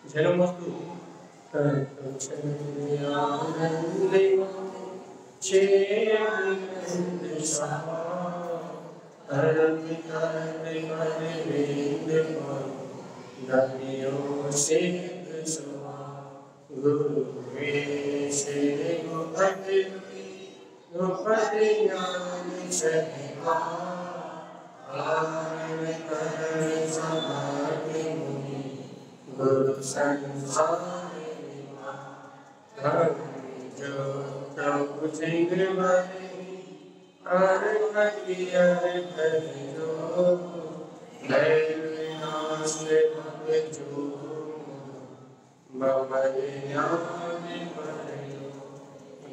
जनमस्तु तत्क्षणियानन्दे चेयनन्दसा अरविन्दकरविन्दमा नमियो सिद्धसवा गुरुवे श्री गुरुपति गुरुपति ज्ञान सहिता गुरु संसार जो प्रभु सिंह हर जो विनाश जो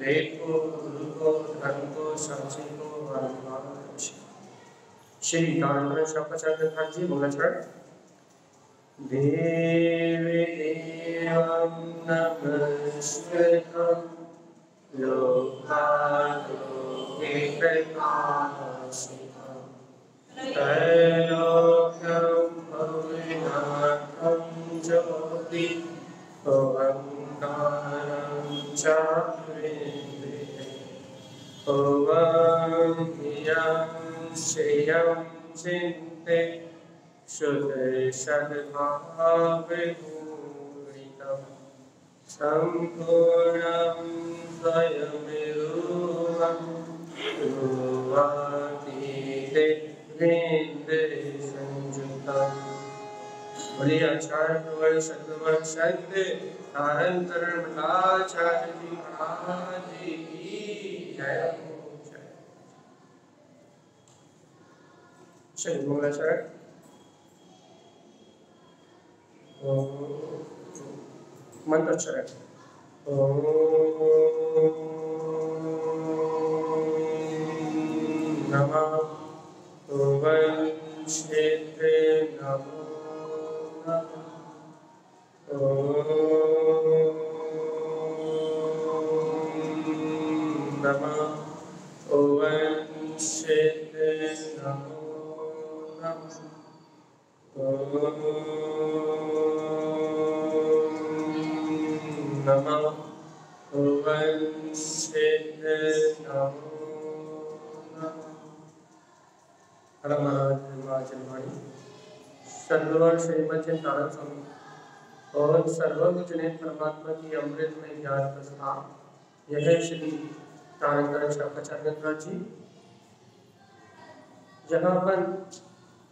देखो गुरु को धर्म को साक्षी को श्री कानपुर शब्दाचार्य जी मंगलाचरण देवदेवं नमस्कृतं लोकालोके कृपासितं त्रैलोक्यं भुवनाथं ज्योति ओंकारं चाप्रेन्द्रिये ओं धियं श्रियं चिन्ते शुद्धसद्भावपूरितं सम्पूर्णं स्वयमेवं गुरुवातीते संयुक्तम् बोलिए आचार्य प्रवर सद्गुरु संत तारंतरण मंगलाचार्य जी महाराज जी की जय। श्री मंगलाचार्य मंत्रोच्चारण ओम नमः वंशिते नमो नमः वंशिते नमो नमः वंशिते नमो नमः सद्गुरु श्रीमद चिंतानंद स्वामी और सर्वज्ञ परमात्मा की अमृत में ज्ञान प्रस्ताव। यह श्री तारंतरण शंकराचार्य जी जहाँ अपन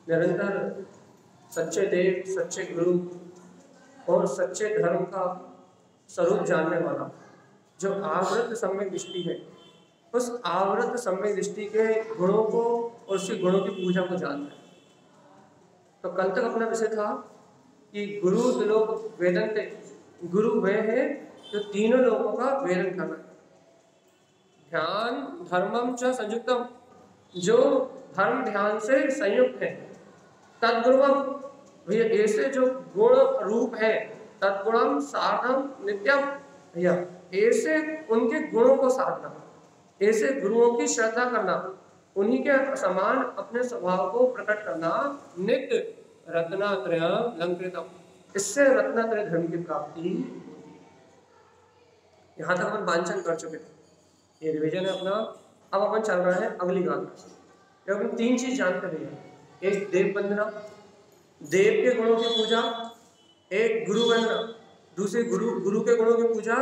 निरंतर सच्चे देव सच्चे गुरु और सच्चे धर्म का स्वरूप जानने वाला जो आवृत सम्यक दृष्टि है, उस आवृत सम्यक दृष्टि के गुणों को और उसी गुणों की पूजा को जानता है। तो कल तक अपना विषय था कि गुरु लोक वेदन्ते, गुरु वे हैं जो तीनों लोगों का वेदन कर रहे हैं। ध्यान धर्मम च संयुक्तम, जो धर्म ध्यान से संयुक्त है। तद्गुणम, भैया ऐसे जो गुण रूप है, तद्गुणम साधम नित्यम, भैया ऐसे उनके गुणों को साधना, ऐसे गुरुओं की श्रद्धा करना, उन्हीं के समान अपने स्वभाव को प्रकट करना नित्य रत्नात्रय अलंकृतम, इससे रत्नात्रय धर्म की प्राप्ति। यहाँ तक अपन वांछन कर चुके थे, ये रिवीजन है अपना। अब अपन चल रहा है अगली बात। अपन तीन चीज जानते हैं, एक देव वंदना, देव के गुणों की पूजा, एक गुरु वंदना, दूसरी गुरु के गुणों की पूजा,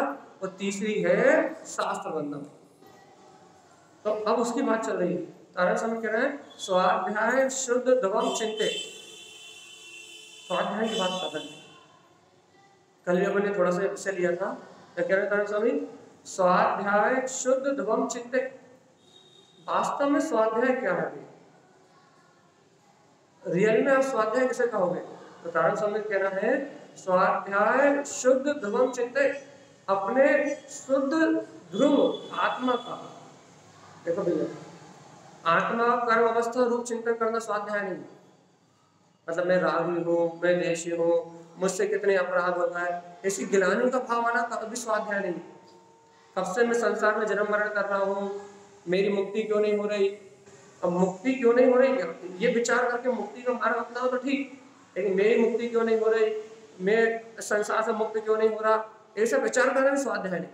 और तीसरी है शास्त्र वंदना। तो अब उसकी बात चल रही है। तारा समय कह रहे हैं स्वाध्याय शुद्ध दवम चिंते, स्वाध्याय की बात कर रहे हैं। कल भी अपन ने थोड़ा सा विषय लिया था, क्या कह रहे तारा स्वामी, स्वाध्याय शुद्ध दवम चिंते। वास्तव में स्वाध्याय क्या है? रियल में आप स्वाध्याय किसे कहोगे? तो तारा स्वामी कहना है स्वाध्याय शुद्ध ध्रुवम चिंते, अपने शुद्ध ध्रुव आत्मा का। देखो भैया, आत्मा कर्म अवस्था रूप चिंतन करना स्वाध्याय नहीं। मतलब मैं रागी हूँ, मैं देशी हूँ, मुझसे कितने अपराध हो गए, ऐसी गिलानी का भाव आना कभी स्वाध्याय नहीं। कब से मैं संसार में जन्म मरण कर रहा हूँ, मेरी मुक्ति क्यों नहीं हो रही? अब मुक्ति क्यों नहीं हो रही, ये विचार करके मुक्ति का मार्ग अपनाओ तो ठीक, लेकिन मेरी मुक्ति क्यों नहीं हो रही, मैं संसार से मुक्त क्यों नहीं हो रहा, ऐसा विचार करना भी स्वाध्याय नहीं।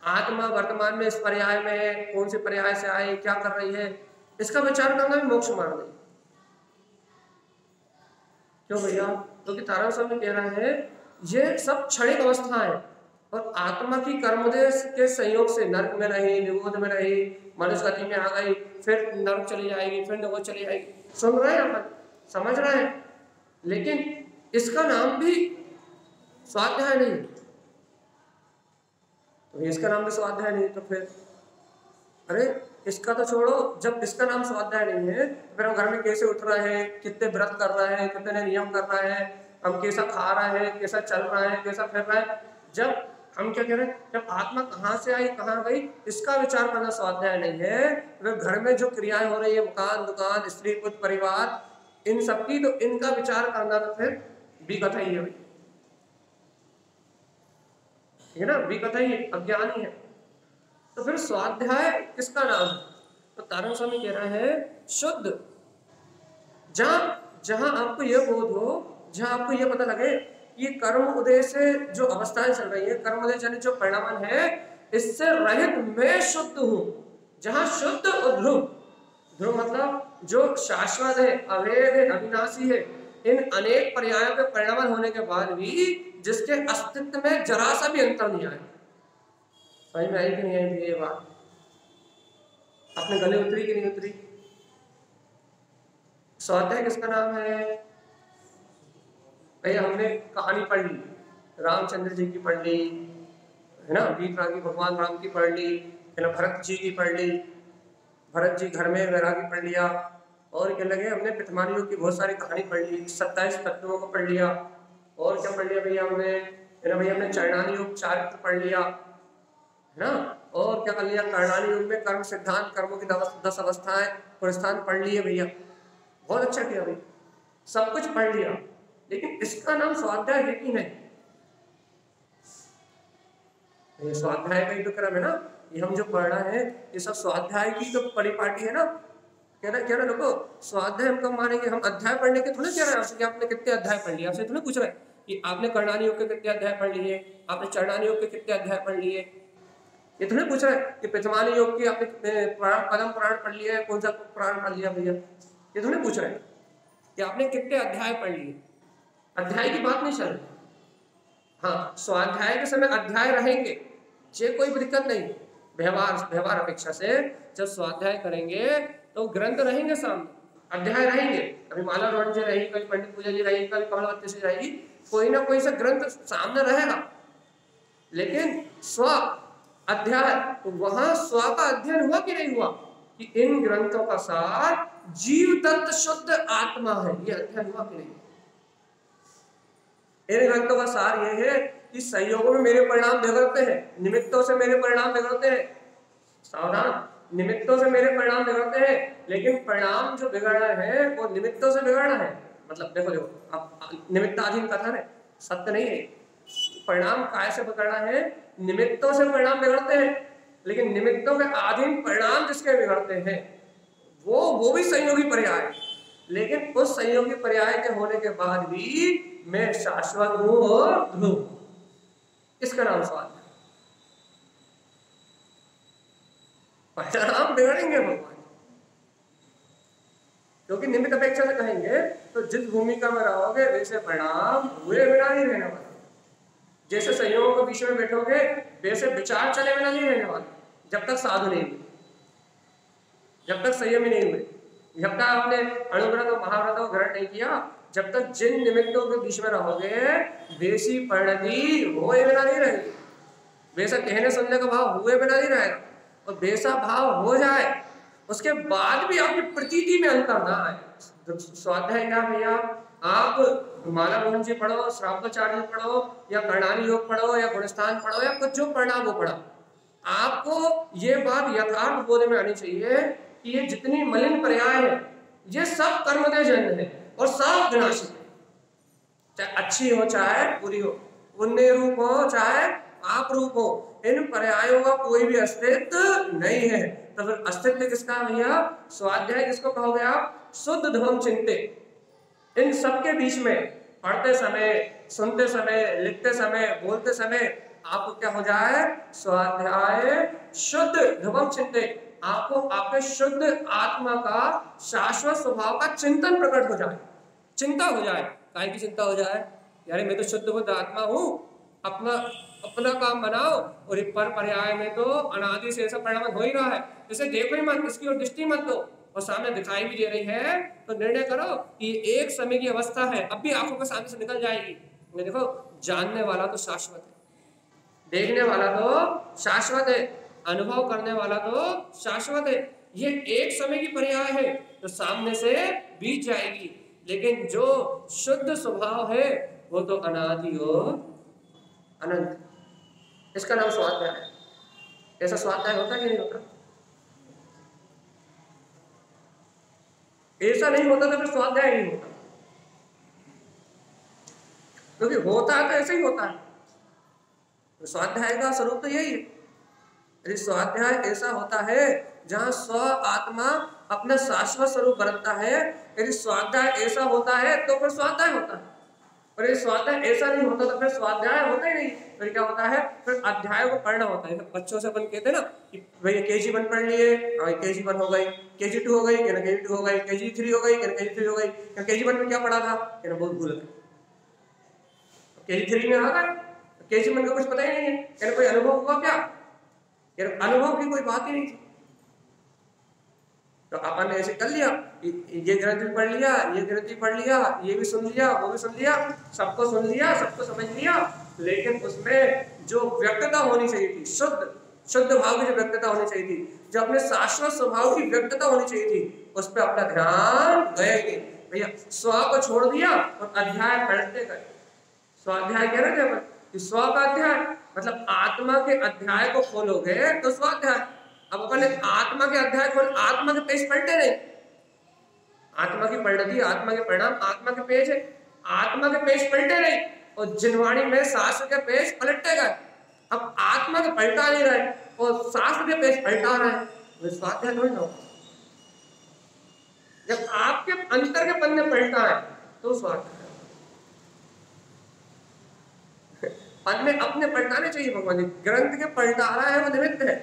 आत्मा वर्तमान में इस पर्याय में है, कौन से पर्याय से आए, क्या कर रही है, इसका विचार करना भी मोक्ष मार्ग नहीं। क्यों भैया? क्योंकि तारा स्वामी कह रहे हैं ये सब क्षणिक अवस्था है और आत्मा की कर्मोदय के संयोग से नरक में रही, निगोद में रही, मनुष्य गति में आ गई, फिर नरक चली जाएगी, फिर निगोद चली जाएगी। सुन रहे हैं अपन, समझ रहे हैं, लेकिन इसका नाम भी स्वाध्याय नहीं। तो इसका नाम भी स्वाध्याय नहीं तो फिर अरे इसका तो छोड़ो, जब इसका नाम स्वाध्याय नहीं है फिर हम घर में कैसे उठ रहे हैं, कितने व्रत कर रहे हैं, कितने नियम कर रहे हैं, हम कैसा खा रहे हैं, कैसा चल रहे हैं, कैसा फिर रहे हैं। जब हम क्या कह रहे हैं, जब आत्मा कहाँ से आई कहाँ गई इसका विचार करना स्वाध्याय नहीं है। तो घर में जो क्रियाएं हो रही है, मकान दुकान स्त्री पुत्र परिवार इन सबकी, तो इनका विचार करना तो फिर विकथा ही है, ठीक है ना, विकथा ही अज्ञानी है। तो फिर स्वाध्याय किसका नाम है? तो तारण स्वामी कह रहा है शुद्ध, जहां आपको यह बोध हो, जहां आपको यह पता लगे ये कर्म उदय से जो अवस्थाएं चल रही है, कर्म उदय यानी जो परिणाम है, इससे रहित मैं शुद्ध हूं। जहां शुद्ध और ध्रुव, ध्रुव मतलब जो शाश्वत है, अभेद है, अविनाशी है, इन अनेक पर्यायों के परिणाम होने के बाद भी जिसके अस्तित्व में जरा सा भी अंतर नहीं आया। समझ में आई कि नहीं आई ये बात? अपने गले उतरी कि नहीं उतरी? स्वाध्याय किसका नाम है भैया? हमने कहानी पढ़ ली, रामचंद्र जी की पढ़ ली है ना, वीतरागी भगवान राम की पढ़ ली है ना, भरत जी की पढ़ ली, भरत जी घर में वैरागी पढ़ लिया, और क्या लगे हमने पितमानी योग की बहुत सारी कहानी पढ़ ली, 27 तत्वों को पढ़ लिया, और क्या पढ़ लिया भैया हमने, है ना भैया, हमने चरणानी योग चारित्र पढ़ लिया है ना, और क्या कर लिया कर्णानी योग में कर्म सिद्धांत, कर्मों की 10 अवस्थाएं पुरस्थान पढ़ लिए भैया, बहुत अच्छा किया भाई, सब कुछ पढ़ लिया, लेकिन इसका नाम स्वाध्याय है कि नहीं? ये स्वाध्याय का ही तो क्रम है ना, ये हम जो पढ़ रहे हैं ये सब स्वाध्याय की तो परिपाटी है ना। क्या ना लोगों, स्वाध्याय हम कब मानेंगे? हम अध्याय पढ़ने के थोड़े कह रहे हैं आपसे कि आपने कितने अध्याय पढ़ लिए, आपसे थोड़े पूछ रहे हैं कि आपने कर्णानी योग के कितने अध्याय पढ़ लिए, आपने चरणानी योग के कितने अध्याय पढ़ लिए, ये थोड़े पूछ रहे हैं कि पितमानी योग की आपने पदम पुराण पढ़ लिया है, कौन सा पुराण पढ़ लिया भैया, ये थोड़े पूछ रहे हैं कि आपने कितने अध्याय पढ़ लिए। अध्याय की बात नहीं चल रही। हाँ, स्वाध्याय के समय अध्याय रहेंगे, ये कोई दिक्कत नहीं, व्यवहार अपेक्षा से जब स्वाध्याय करेंगे तो ग्रंथ रहेंगे सामने, अध्याय रहेंगे, कभी माला रोहन जी रहेगी, कभी पंडित पूजा जी रहेगी, कभी कमलवती से रहेगी, कोई ना कोई सा ग्रंथ सामने रहेगा, लेकिन स्व अध्याय, तो वहां स्व का अध्ययन हुआ कि नहीं हुआ कि इन ग्रंथों का सार जीव तत्व शुद्ध आत्मा है, ये अध्ययन हुआ कि नहीं? इन ग्रंथों का सार यह है कि संयोगों में मेरे परिणाम बिगड़ते हैं, निमित्तों से मेरे परिणाम बिगड़ते हैं, सावधान, निमित्तों से मेरे परिणाम बिगड़ते हैं, लेकिन परिणाम जो बिगड़ना है वो निमित्तों से बिगड़ना है। मतलब देखो अब निमित्ताधीन कथन है, सत्य नहीं है। परिणाम काय से बिगड़ना है? निमित्तों से परिणाम बिगड़ते हैं, लेकिन निमित्तों के अधीन परिणाम जिसके बिगड़ते हैं वो भी संयोगी पर्याय है, लेकिन उस संयोगी पर्याय के होने के बाद भी मैं शाश्वत हूं और ध्रुव, इसका नाम स्वाध्याय। परिणाम बिगड़ेंगे भगवान, क्योंकि निमित्त अपेक्षा से कहेंगे तो जिस भूमिका में रहोगे वैसे परिणाम हुए बिना नहीं रहने वाले, जैसे संयोगों के बीच में बैठोगे वैसे विचार चले बिना नहीं रहने वाले, जब तक साधु नहीं हुए, जब तक संयमी नहीं हुए, जब तक आपने अणुव्रत और महाव्रत को ग्रहण नहीं किया, जब तक जिन निमित्तों के बीच में रहोगे वैसी परिणति हुए बिना नहीं रहेगी, वैसा कहने सुनने का भाव हुए बिना नहीं रहेगा, और वैसा भाव हो जाए उसके बाद भी आपकी प्रतीति में अंतर ना आए। स्वाध्याय क्या भैया? आप माला मोहन जी पढ़ो, श्रावकाचार्य जी पढ़ो, या कर्णानी योग पढ़ो, या गुणस्थान पढ़ो, या कुछ जो परिणाम हो पढ़ा, आपको ये बात यथार्थ बोध में आनी चाहिए कि ये जितनी मलिन पर्याय है ये सब कर्मदेय जन्य है और सब विनाशी है, चाहे अच्छी हो चाहे बुरी हो, पुण्य रूप हो चाहे पाप रूप हो, इन पर्यायों का कोई भी अस्तित्व नहीं है। तो फिर अस्तित्व किसका है भैया? स्वाध्याय किसको कहोगे आप? शुद्ध ध्रुव चिंते। इन सबके बीच में पढ़ते समय, सुनते समय, लिखते समय, बोलते समय आपको क्या हो जाए? स्वाध्याय शुद्ध ध्रुवम चिंतित, आपको आपके शुद्ध आत्मा का शाश्वत स्वभाव का चिंतन प्रकट हो जाए, चिंता हो जाए। काय की चिंता हो जाए? यार मैं तो शुद्ध बुद्ध आत्मा हूँ, अपना अपना काम बनाओ, और पर पर्याय में तो अनादि से ऐसा परिणाम हो ही रहा है, इसे देखो ही मत, इसकी ओर दृष्टि मत दो, और सामने दिखाई भी दे रही है, तो निर्णय करो कि एक समय की अवस्था है, अब भी आंखों के सामने से निकल जाएगी। देखो, जानने वाला तो शाश्वत है, देखने वाला तो शाश्वत है, अनुभव करने वाला तो शाश्वत है। ये एक समय की पर्याय है, तो सामने से बीत जाएगी, लेकिन जो शुद्ध स्वभाव है वो तो अनादि और अनंत, इसका नाम स्वाध्याय है। ऐसा स्वाध्याय होता कि नहीं होता? ऐसा नहीं होता तो फिर स्वाध्याय नहीं होता, क्योंकि होता है तो ऐसे ही होता है। तो स्वाध्याय का स्वरूप तो यही है। यदि स्वाध्याय ऐसा होता है जहां स्व आत्मा अपना शाश्वत स्वरूप बरतता है, यदि स्वाध्याय ऐसा होता है तो फिर स्वाध्याय होता है, और यदि स्वाध्याय ऐसा नहीं होता तो फिर स्वाध्याय होता ही नहीं। फिर क्या होता है? फिर अध्याय को पढ़ना होता है। बच्चों से अपन कहते हैं ना कि भाई KG1 पढ़ लिए, KG1 हो गई, KG2 हो गई, KG2 हो गई, KG3 हो गई, KG3 हो गई, KG1 में क्या पढ़ा था, बहुत भूल गए, KG3 में आ गए, KG1 का कुछ पता ही नहीं है, कोई अनुभव हुआ क्या? अनुभव की कोई बात ही नहीं थी। तो अपन ने ऐसे कर लिया, ये ग्रंथ भी पढ़ लिया, ये ग्रंथ भी पढ़ लिया, ये भी सुन लिया, वो भी सुन लिया, सबको सुन लिया, सबको समझ लिया, लेकिन उसमें जो व्यक्तता होनी चाहिए थी, शुद्ध भाव की जो व्यक्तता होनी चाहिए थी, जो अपने शाश्वत स्वभाव की व्यक्तता होनी चाहिए थी, उस पर अपना ध्यान गए नहीं भैया। स्व को छोड़ दिया और अध्याय पढ़ते गए। स्वाध्याय कह रहे थे, स्व का अध्याय मतलब आत्मा के अध्याय को खोलोगे तो स्वाध्याय। अब अपन आत्मा के अध्याय खोल, आत्मा के पेज पलटे नहीं, आत्मा की परिणति, आत्मा के परिणाम, आत्मा के पेज है, आत्मा के पेज पलटे नहीं, और जिनवाणी में शास्त्र के पेज पलटे गए। अब आत्मा के पलटा नहीं रहे और शास्त्र के पेज पलटा रहे हैं, स्वाध्याय थोड़ी ना। जब आपके अंतर के पन्ने पलटा है तो स्वाध्याय। पन्ने अपने पलटाने चाहिए भगवान जी, ग्रंथ के पलटा रहा है वो निमित्त है,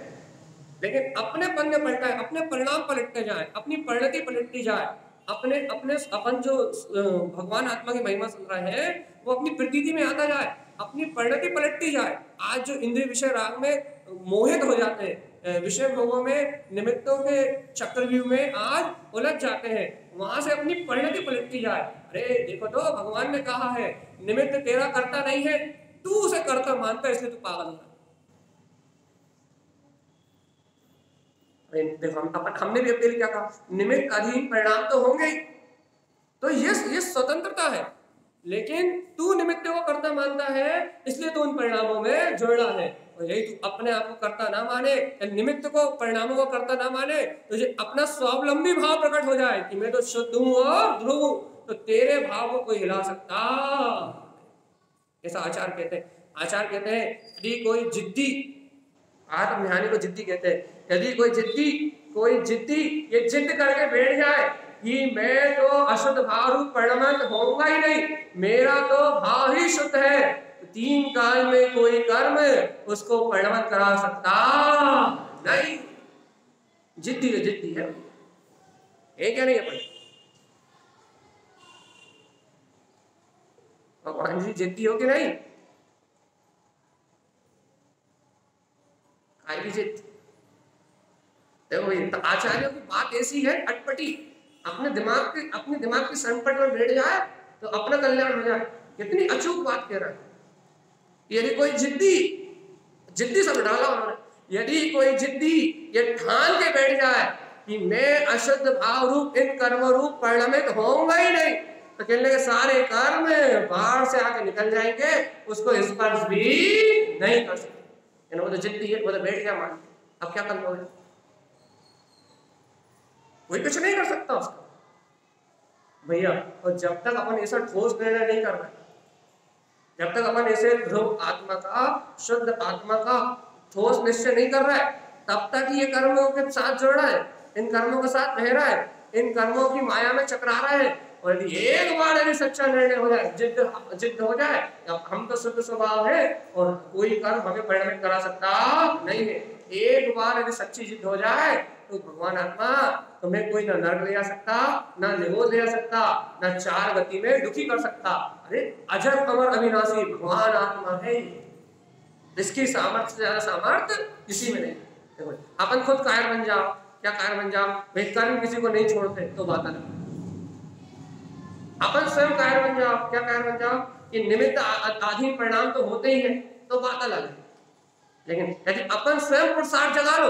लेकिन अपने पन्ने पलटाए, अपने परिणाम पलटते जाए, अपनी परिणति पलटती जाए, अपने अपने अपन जो भगवान आत्मा की महिमा सुन रहे हैं वो अपनी प्रतीति में आता जाए, अपनी परिणति पलटती जाए। आज जो इंद्रिय विषय राग में मोहित हो जाते हैं, विषय भोगों में, निमित्तों के चक्रव्यूह में आज उलझ जाते हैं, वहां से अपनी परिणति पलटती जाए। अरे देखो तो भगवान ने कहा है निमित्त तेरा करता नहीं है, तू उसे करता मानता है, इसलिए तू पागल हो। हमने भी अपने लिए क्या कहा? निमित्त अधीन परिणाम तो होंगे ही, तो ये स्वतंत्रता है, लेकिन तू निमित्त को कर्ता मानता है, इसलिए तू उन परिणामों में जुड़ रहा है। और यही तू अपने आप को कर्ता ना माने, निमित्त को परिणामों को कर्ता ना माने, तुझे तो अपना स्वावलंबी भाव प्रकट हो जाए कि मैं तो शुद्ध हूं और ध्रुव हूं, तो तेरे भाव को कोई हिला सकता। ऐसा आचार्य कहते हैं। आचार्य कहते हैं यदि कोई जिद्दी, आत्मज्ञानी को जिद्दी कहते हैं, यदि कोई जिद्दी ये जिद करके बैठ जाए कि मैं तो अशुद्ध भाव रूप परिणमित होऊंगा ही नहीं, मेरा तो भाव ही शुद्ध है, तो 3 काल में कोई कर्म उसको परिणमित करा सकता नहीं। जिद्दी है, जिद्दी है, ये क्या नहीं है भाई? भगवान जी जिद्दी हो कि नहीं? आएगी जिद। देखो तो आचार्यों की बात ऐसी है अटपटी, अपने दिमाग की संपट में बैठ जाए तो अपना कल्याण हो जाए। कितनी अचूक बात कह रहा है। यदि कोई जिद्दी सब डाला उन्होंने, यदि कोई जिद्दी ये ठान के बैठ जाए कि मैं अशुद्ध भाव रूप इन कर्म रूप परिणमित होऊंगा ही नहीं, तो कहने के सारे कर्म बाहर से आके निकल जाएंगे, उसको स्पर्श भी नहीं कर सकते। वो तो जिद्दी है, वो तो बैठ गया मान। अब क्या करना होगा? कोई कुछ नहीं कर सकता उसका भैया। और जब तक अपन ऐसा ठोस निर्णय नहीं कर रहे, जब तक अपन ऐसे ध्रुव आत्मा का, शुद्ध आत्मा का ठोस निश्चय नहीं कर रहा है, तब तक ये कर्मों के साथ जुड़ रहा है, इन कर्मों के साथ बह रहा है, इन कर्मों की माया में चकरा रहा है, और यदि एक बार यदि सच्चा निर्णय हो जाए, जिद्द हो जाए, हम तो शुद्ध स्वभाव है और कोई कर्म हमें परिणामित करा सकता नहीं है, एक बार यदि सच्ची जिद्द हो जाए तो भगवान आत्मा तुम्हें कोई ना नर्क ले जा सकता, ना निरोध ले जा सकता, ना चार गति में दुखी कर सकता। अरे अजर अमर अविनाशी भगवान आत्मा है, इसकी सामर्थ्य से ज्यादा सामर्थ्य किसी में नहीं। देखो अपन खुद कायर बन जाओ, क्या कायर बन जाओ भाई, कर्म किसी को नहीं छोड़ते तो बात अलग। अपन स्वयं कायर बन जाओ, क्या कायर बन जाओ कि निमित्त आधीन परिणाम तो होते ही है तो बात अलग है। लेकिन यदि अपन स्वयं पुरुषार्थ जगा लो,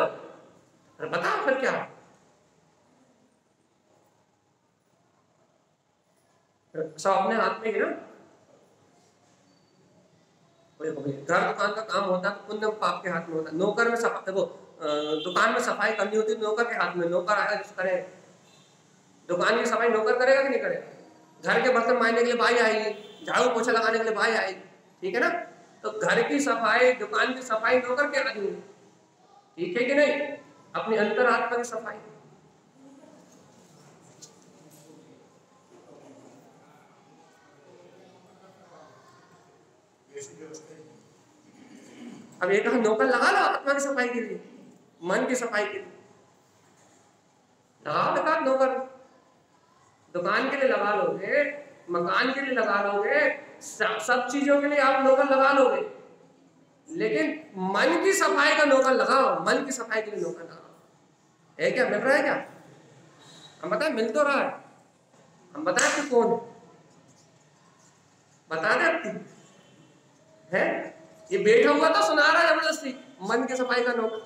बताओ फिर क्या, सब अपने हाथ में ही ना। घर दुकान का काम होता है तो पुण्य पाप के हाथ में होता है। नौकर में सफाई, वो दुकान में सफाई करनी होती है नौकर के हाथ में, नौकर आया करे, दुकान की सफाई नौकर करेगा कि नहीं करेगा। घर के बर्तन मांजने के लिए बाई आएगी, झाड़ू पोछा लगाने के लिए बाई आएगी, ठीक है ना। तो घर की सफाई, दुकान की सफाई नौकर के हाथ में, ठीक है कि नहीं। अपनी अंतरात्मा की सफाई, अब एक नौकर लगा लो आत्मा की सफाई के लिए, मन की सफाई के लिए लगाओ, लगा नौकर। दुकान के लिए लगा लोगे, मकान के लिए लगा लोगे, सब चीजों के लिए आप नौकर लगा लोगे, लेकिन मन की सफाई का नौकर लगाओ, मन की सफाई के लिए नौकर लगाओ। है क्या, मिल रहा है क्या? हम बताए, मिल तो रहा है। हम बताए कि कौन बता दे है, ये बैठा हुआ तो सुना रहा है जबरदस्ती, मन की सफाई का नौकर,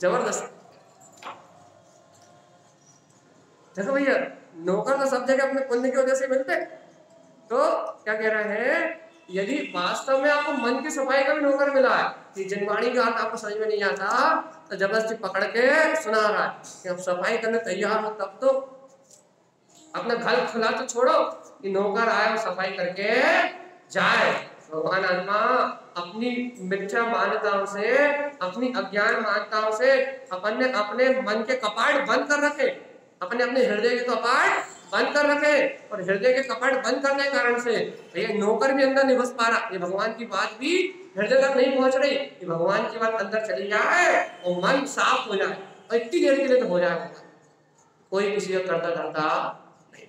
जबरदस्ती। देखो भैया, नौकर तो सब जगह अपने पुण्य की वजह से मिलते। तो क्या कह रहे हैं, यदि वास्तव में आपको मन की सफाई का भी नौकर मिला है कि जिनवाणी का अर्थ आपको समझ में नहीं आता, तो जबरदस्ती पकड़ के सुना रहा है कि अब सफाई करने तैयार हो, तब तो अपना घर खुला तो छोड़ो कि नौकर आए और सफाई करके जाए। भगवान आत्मा अपनी मिथ्या मान्यताओं से, अपनी अज्ञान मान्यताओं से अपने अपने मन के कपाट बंद कर रखे, अपने अपने हृदय के कपाट बंद कर रखे, और हृदय के कपाट बंद करने के कारण से ये नौकर भी अंदर नहीं घुस पा रहा, ये भगवान की बात भी हृदय तक नहीं पहुंच रही कि भगवान की बात अंदर चली जाए और मन साफ हो जाए, और इतनी देर के लिए तो हो जाए, कोई किसी का करता धरता नहीं,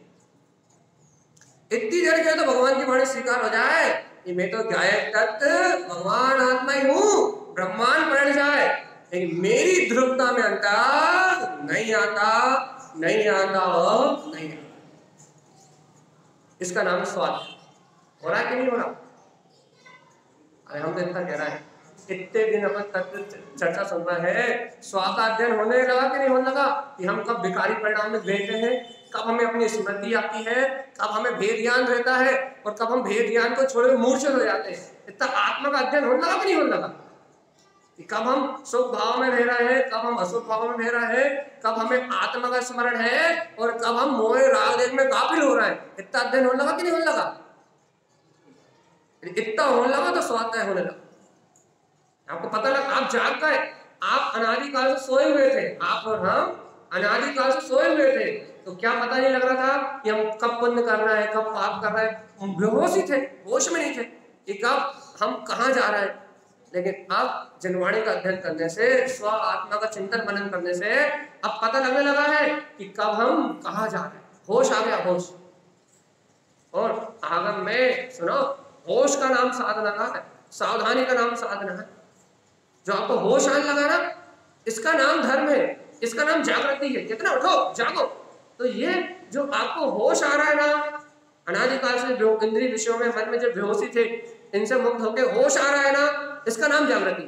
इतनी देर के लिए तो भगवान की वाणी स्वीकार हो जाए कि मैं तो गायक तत्व भगवान आत्मा ही हूं, ब्रह्मांड बढ़ जाए, लेकिन मेरी ध्रुवता में अंतर नहीं आता, नहीं आता, नहीं आता। इसका नाम स्वाद। हो रहा है कि नहीं हो रहा? अरे हम तो इतना कह रहा है, इतने दिन अपन तत्व चर्चा सुन रहा है, स्वाद का अध्ययन होने लगा कि नहीं होने लगा कि हम कब विकारी परिणाम में बैठे हैं, कब हमें अपनी स्मृति आती है, कब हमें भेद ज्ञान रहता है, और कब हम भेद ज्ञान को छोड़े मूर्छित हो जाते हैं। इतना आत्मा का अध्ययन होने लगा कि नहीं होने लगा, कब हम सुख भाव में रह रहे हैं, कब हम असुख भाव में रह रहे हैं, कब हमें आत्मा का स्मरण है और कब हम मोह राग देश में गाफिल हो रहे हैं। इतना अध्ययन होने लगा कि नहीं होने लगा? इतना होने लगा तो स्वाध्याय होने लगा। आपको पता लगा, आप जाग गए, आप अनादिकाल से सोए हुए थे, आप और हम अनादिकाल से सोए हुए थे, तो क्या पता नहीं लग रहा था कि हम कब पुण्य कर रहे हैं, कब पाप कर रहे हैं, हम बेहोश ही थे, होश में नहीं थे कि कब हम कहाँ जा रहे हैं। लेकिन अब जनवाणी का अध्ययन करने से, स्व आत्मा का चिंतन मनन करने से अब पता लगने लगा है कि कब हम कहाँ जा रहे हैं, होश आ गया, होश। और आगम में सुनो, होश का नाम साधना का है, सावधानी का नाम साधना है। जो आपको होश आने लगा ना, इसका नाम धर्म है, इसका नाम जागृति है। कितना उठो, जागो। तो ये जो आपको होश आ रहा है ना, अनादिकाल से जो इंद्रिय विषयों में, मन में जो बेहोशी थे, इनसे मुक्त होकर होश आ रहा है ना, इसका नाम जागृति।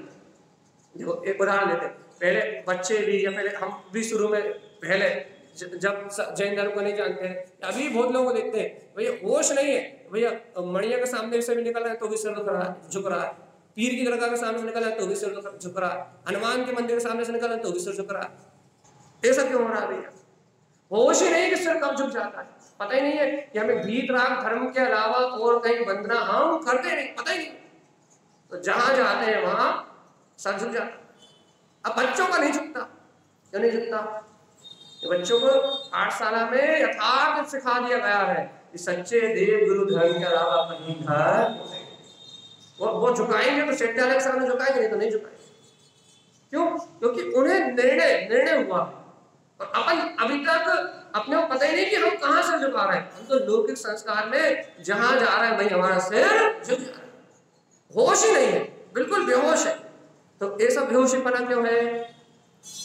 देखो एक उदाहरण देते हैं, पहले बच्चे भी, या पहले हम भी शुरू में, पहले जब जैन धर्म को नहीं जानते हैं, अभी बहुत लोगों को देखते हैं भैया होश नहीं है, भैया मणिया के सामने से भी निकल रहा है तो भी सिर झुक रहा है, पीर की दरगाह के सामने से निकल रहा है तो भी सिर झुक रहा है, हनुमान के मंदिर के सामने से निकल रहा है तो भी सिर झुक रहा है। ऐसा क्यों हो रहा है भैया? होश ही नहीं कि सिर कब झुक जाता है, पता ही नहीं है कि हमें भीत राग धर्म के अलावा और कहीं वंदना हम करते नहीं, पता ही नहीं। तो जहां जाते हैं वहां सर झुक जाता। अब बच्चों का नहीं झुकता, क्यों नहीं झुकता? बच्चों को पाठशाला में यथार्थ सिखा दिया गया है कि सच्चे देव गुरु धर्म के अलावा कहीं घर वो झुकाएंगे तो विद्यालय के सामने झुकाएंगे, नहीं तो नहीं झुकाएंगे। क्यों? क्योंकि उन्हें निर्णय हुआ और अपन अभी तक अपने को पता ही नहीं कि हम कहां से झुका रहे हैं। हम तो लौकिक संस्कार में जहां जा रहे हैं वही हमारा सिर झुक जा रहा है, होश ही नहीं है, बिल्कुल बेहोश है। तो ये सब बेहोशीपना क्यों है?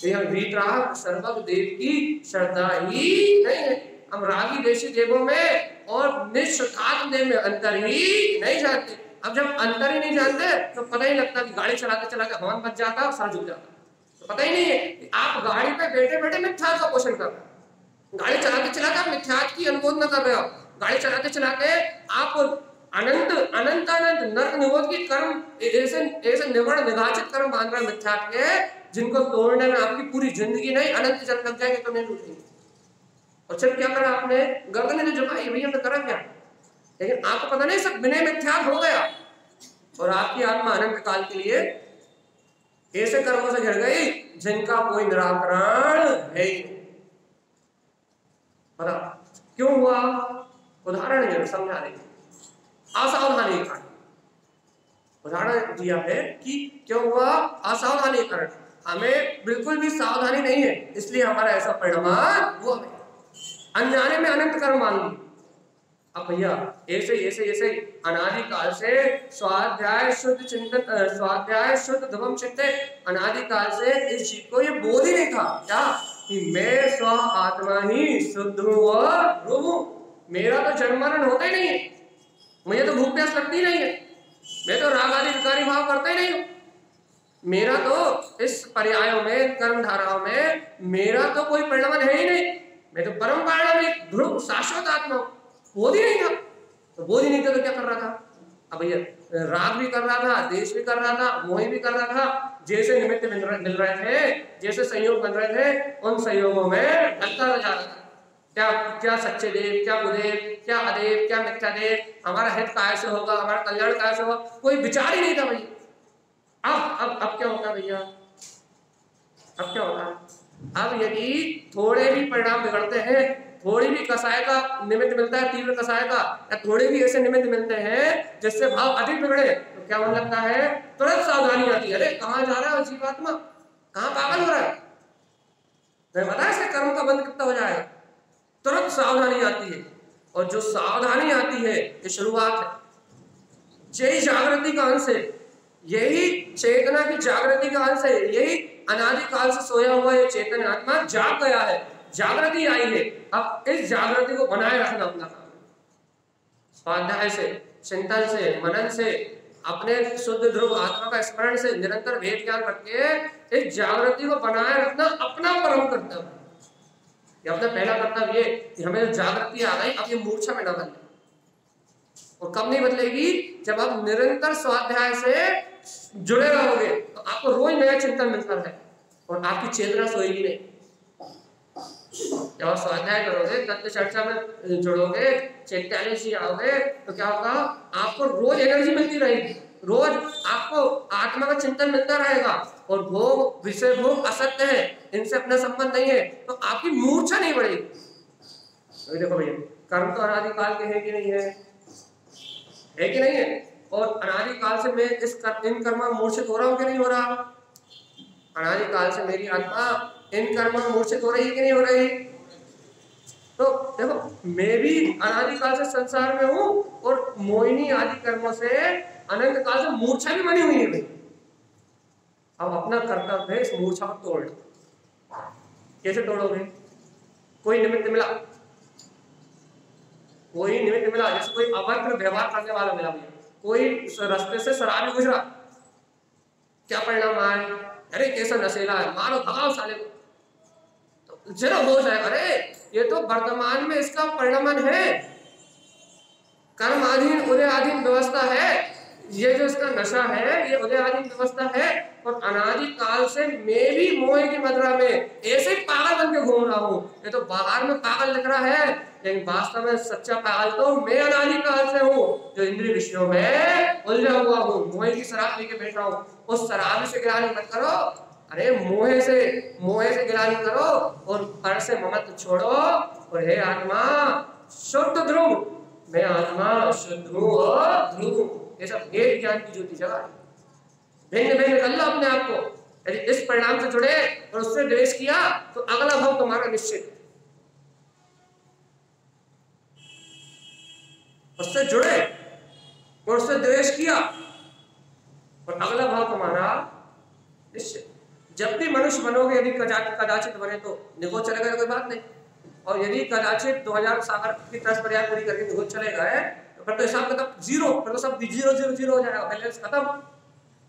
यह वीतराग सर्वज्ञ देव की श्रद्धा ही नहीं है। हम रागी देशी देवों में और निष्ठात्म देव में अंतर ही नहीं जानते। अब जब अंतर ही नहीं जानते तो पता ही लगता कि गाड़ी चलाते चलाते हवन बच जाता और सर झुक जाता, तो पता ही नहीं है कि आप गाड़ी पे बैठे बैठे मिथ्यात्व का पोषण कर रहे हो। गाड़ी चलाते चलाते आप मिथ्यात्व की अनुमोदन कर रहे हो। गाड़ी चलाते चलाते आप अनंत अनंत अनंत नरक निरोध की कर्म ऐसे निवर्ण निगाचित कर्म बांध रहे मिथ्यात्व के, जिनको तोड़ने में आपकी पूरी जिंदगी नहीं अनंत जन्म लग जाएंगे तो नहीं टूटेंगे। और फिर क्या करा आपने? गर्दन ने झुकाई, भैया हमने करा क्या? लेकिन आपको पता नहीं सब विनय मिथ्यात्व हो गया और आपकी आत्मा अनंत काल के लिए ऐसे कर्मों से घिर गई जिनका कोई निराकरण है ही नहीं। बता क्यों हुआ? उदाहरण समझा देंगे। असावधानी के कारण उदाहरण दिया है कि क्यों हुआ? असावधानी के कारण। हमें बिल्कुल भी सावधानी नहीं है, इसलिए हमारा ऐसा परिणाम हुआ। अनजाने में अनंत कर्म मान ली। अब भैया ऐसे ऐसे ऐसे अनादि काल से स्वाध्याय शुद्ध चिंतन, स्वाध्याय शुद्ध धर्म चिंतन, अनादि काल से इस जीव को ये बोध ही नहीं था क्या कि मैं स्व आत्मा ही शुद्ध हूँ और रूप हूँ। मेरा तो जन्म मरण होता ही नहीं है, मुझे तो भूख प्यास लगती नहीं है, मैं तो राग आदि विकारी भाव करता ही नहीं हूँ। मेरा तो इस पर्यायों में कर्म धाराओं में मेरा तो कोई परिणाम है ही नहीं। मैं तो परम परिणाम एक ध्रुव शाश्वत आत्मा हूँ। बोध ही नहीं था। तो बोध ही नहीं था तो क्या कर रहा था? अब भैया राग भी कर रहा था, देश भी कर रहा था, मोह भी कर रहा था। जैसे निमित्त मिल रहे थे, जैसे संयोग बन रहे थे, उन संयोगों में ढलता जा रहा था। क्या क्या सच्चे देव, क्या गुरुदेव, क्या अदेव, क्या मिथ्या देव, हमारा हित काय से होगा, हमारा कल्याण काय से होगा, कोई विचार ही नहीं था भैया। अब क्या होता भैया? अब क्या होता? अब यदि थोड़े भी परिणाम बिगड़ते हैं, थोड़ी भी कसाय का निमित्त मिलता है, तीव्र कसाय का, या थोड़े भी ऐसे निमित्त मिलते हैं जिससे भाव अधिक बिगड़े, तो क्या होने लगता है? तुरंत सावधानी आती है। अरे कहाँ जा रहा है जीवात्मा, कहाँ पागल हो रहा है? तुम्हें पता है इसके कर्म का बंध कितना हो जाएगा? तुरंत सावधानी आती है। और जो सावधानी आती है ये शुरुआत है, यही जागृति का अंश है, यही चेतना की जागृति का अंश है। यही अनादि काल से सोया हुआ ये चेतन आत्मा जाग गया है, जागृति आई है। अब इस जागृति को बनाए रखना अपना काम, स्वाध्याय से, चिंतन से, मनन से, अपने शुद्ध ध्रुव आत्मा का स्मरण से, निरंतर भेद ज्ञान करके इस जागृति को बनाए रखना अपना परम कर्तव्य। ये अपना पहला कर्तव्य ये कि हमें जो जागृति आ गई अब ये मूर्छा में न बदले। और कब नहीं बदलेगी? जब आप निरंतर स्वाध्याय से जुड़े रहोगे तो आपको रोज नया चिंतन मिलता है और आपकी चेतना सोएगी नहीं। जब आप स्वाध्याय करोगे, तत्व चर्चा में जुड़ोगे, चैतन्य से आओगे, तो क्या होगा? आपको रोज एनर्जी मिलती रहेगी, रोज आपको आत्मा का चिंतन मिलता रहेगा। और भोग, विषय भोग असत्य है, इनसे अपना संबंध नहीं है, तो आपकी मूर्छा नहीं बढ़ेगी। तो देखो भैया, कर्म तो अनादि काल के है कि नहीं है? है कि नहीं है? और अनादि काल से मैं इन कर्मों में मूर्छित हो रहा हूँ कि नहीं हो रहा? अनादि काल से मेरी आत्मा इन कर्मों में मूर्छित हो रही है कि नहीं हो रही? तो देखो, मैं भी अनादि काल से संसार में हूँ और मोहिनी आदि कर्मों से अनंत काल से मूर्छा भी बनी हुई है भाई। अब अपना कर्तव्य है इस मूर्छा को तोड़ना। कैसे तोड़ोगे? कोई निमित्त मिला, कोई निमित्त मिला, जैसे कोई अभद्र व्यवहार करने वाला मिला भैया, कोई रास्ते से शराबी गुजरा, क्या परिणाम आए? अरे कैसा नशेला है, मारो भगाओ साले को। तो जरा हो जाए, अरे ये तो वर्तमान में इसका परिणाम है, कर्म अधीन उदय अधीन व्यवस्था है। ये जो इसका नशा है ये उदय अधीन व्यवस्था है। और अनादि काल से मैं भी मोह की मदरा में ऐसे पागल बन के घूम रहा हूँ। ये तो बाहर में पागल लग रहा है, लेकिन वास्तव में सच्चा पागल तो मैं अनादि काल से हूँ, जो इंद्रिय विषयों में उलझा हुआ हूँ, मोह की शराब पी के बैठ रहा हूँ। उस शराब से ग्रहण मत करो, अरे मोहे से गिला नहीं करो और पर से ममत्व छोड़ो। और हे आत्मा शुद्ध ध्रुव, मैं आत्मा शुद्ध हूँ और ध्रुव हूँ, ये सब एक ज्ञान की ज्योति जगा है। भिन्न भिन्न कर लो अपने आप को। यदि इस परिणाम से जुड़े और उससे द्वेष किया तो अगला भाव तुम्हारा निश्चित। उससे जुड़े और उससे द्वेष किया और अगला भाव तुम्हारा निश्चित। जब भी मनुष्य बनोगे, यदि कदाचित बने तो निगोच चलेगा, कोई बात नहीं। और यदि कदाचित 2000 सागर की 10 प्रयाग पूरी करके निगोच चलेगा है तो फिर तो हिसाब खत्म, जीरो, फिर तो सब 0 हो जाएगा, बैलेंस खत्म।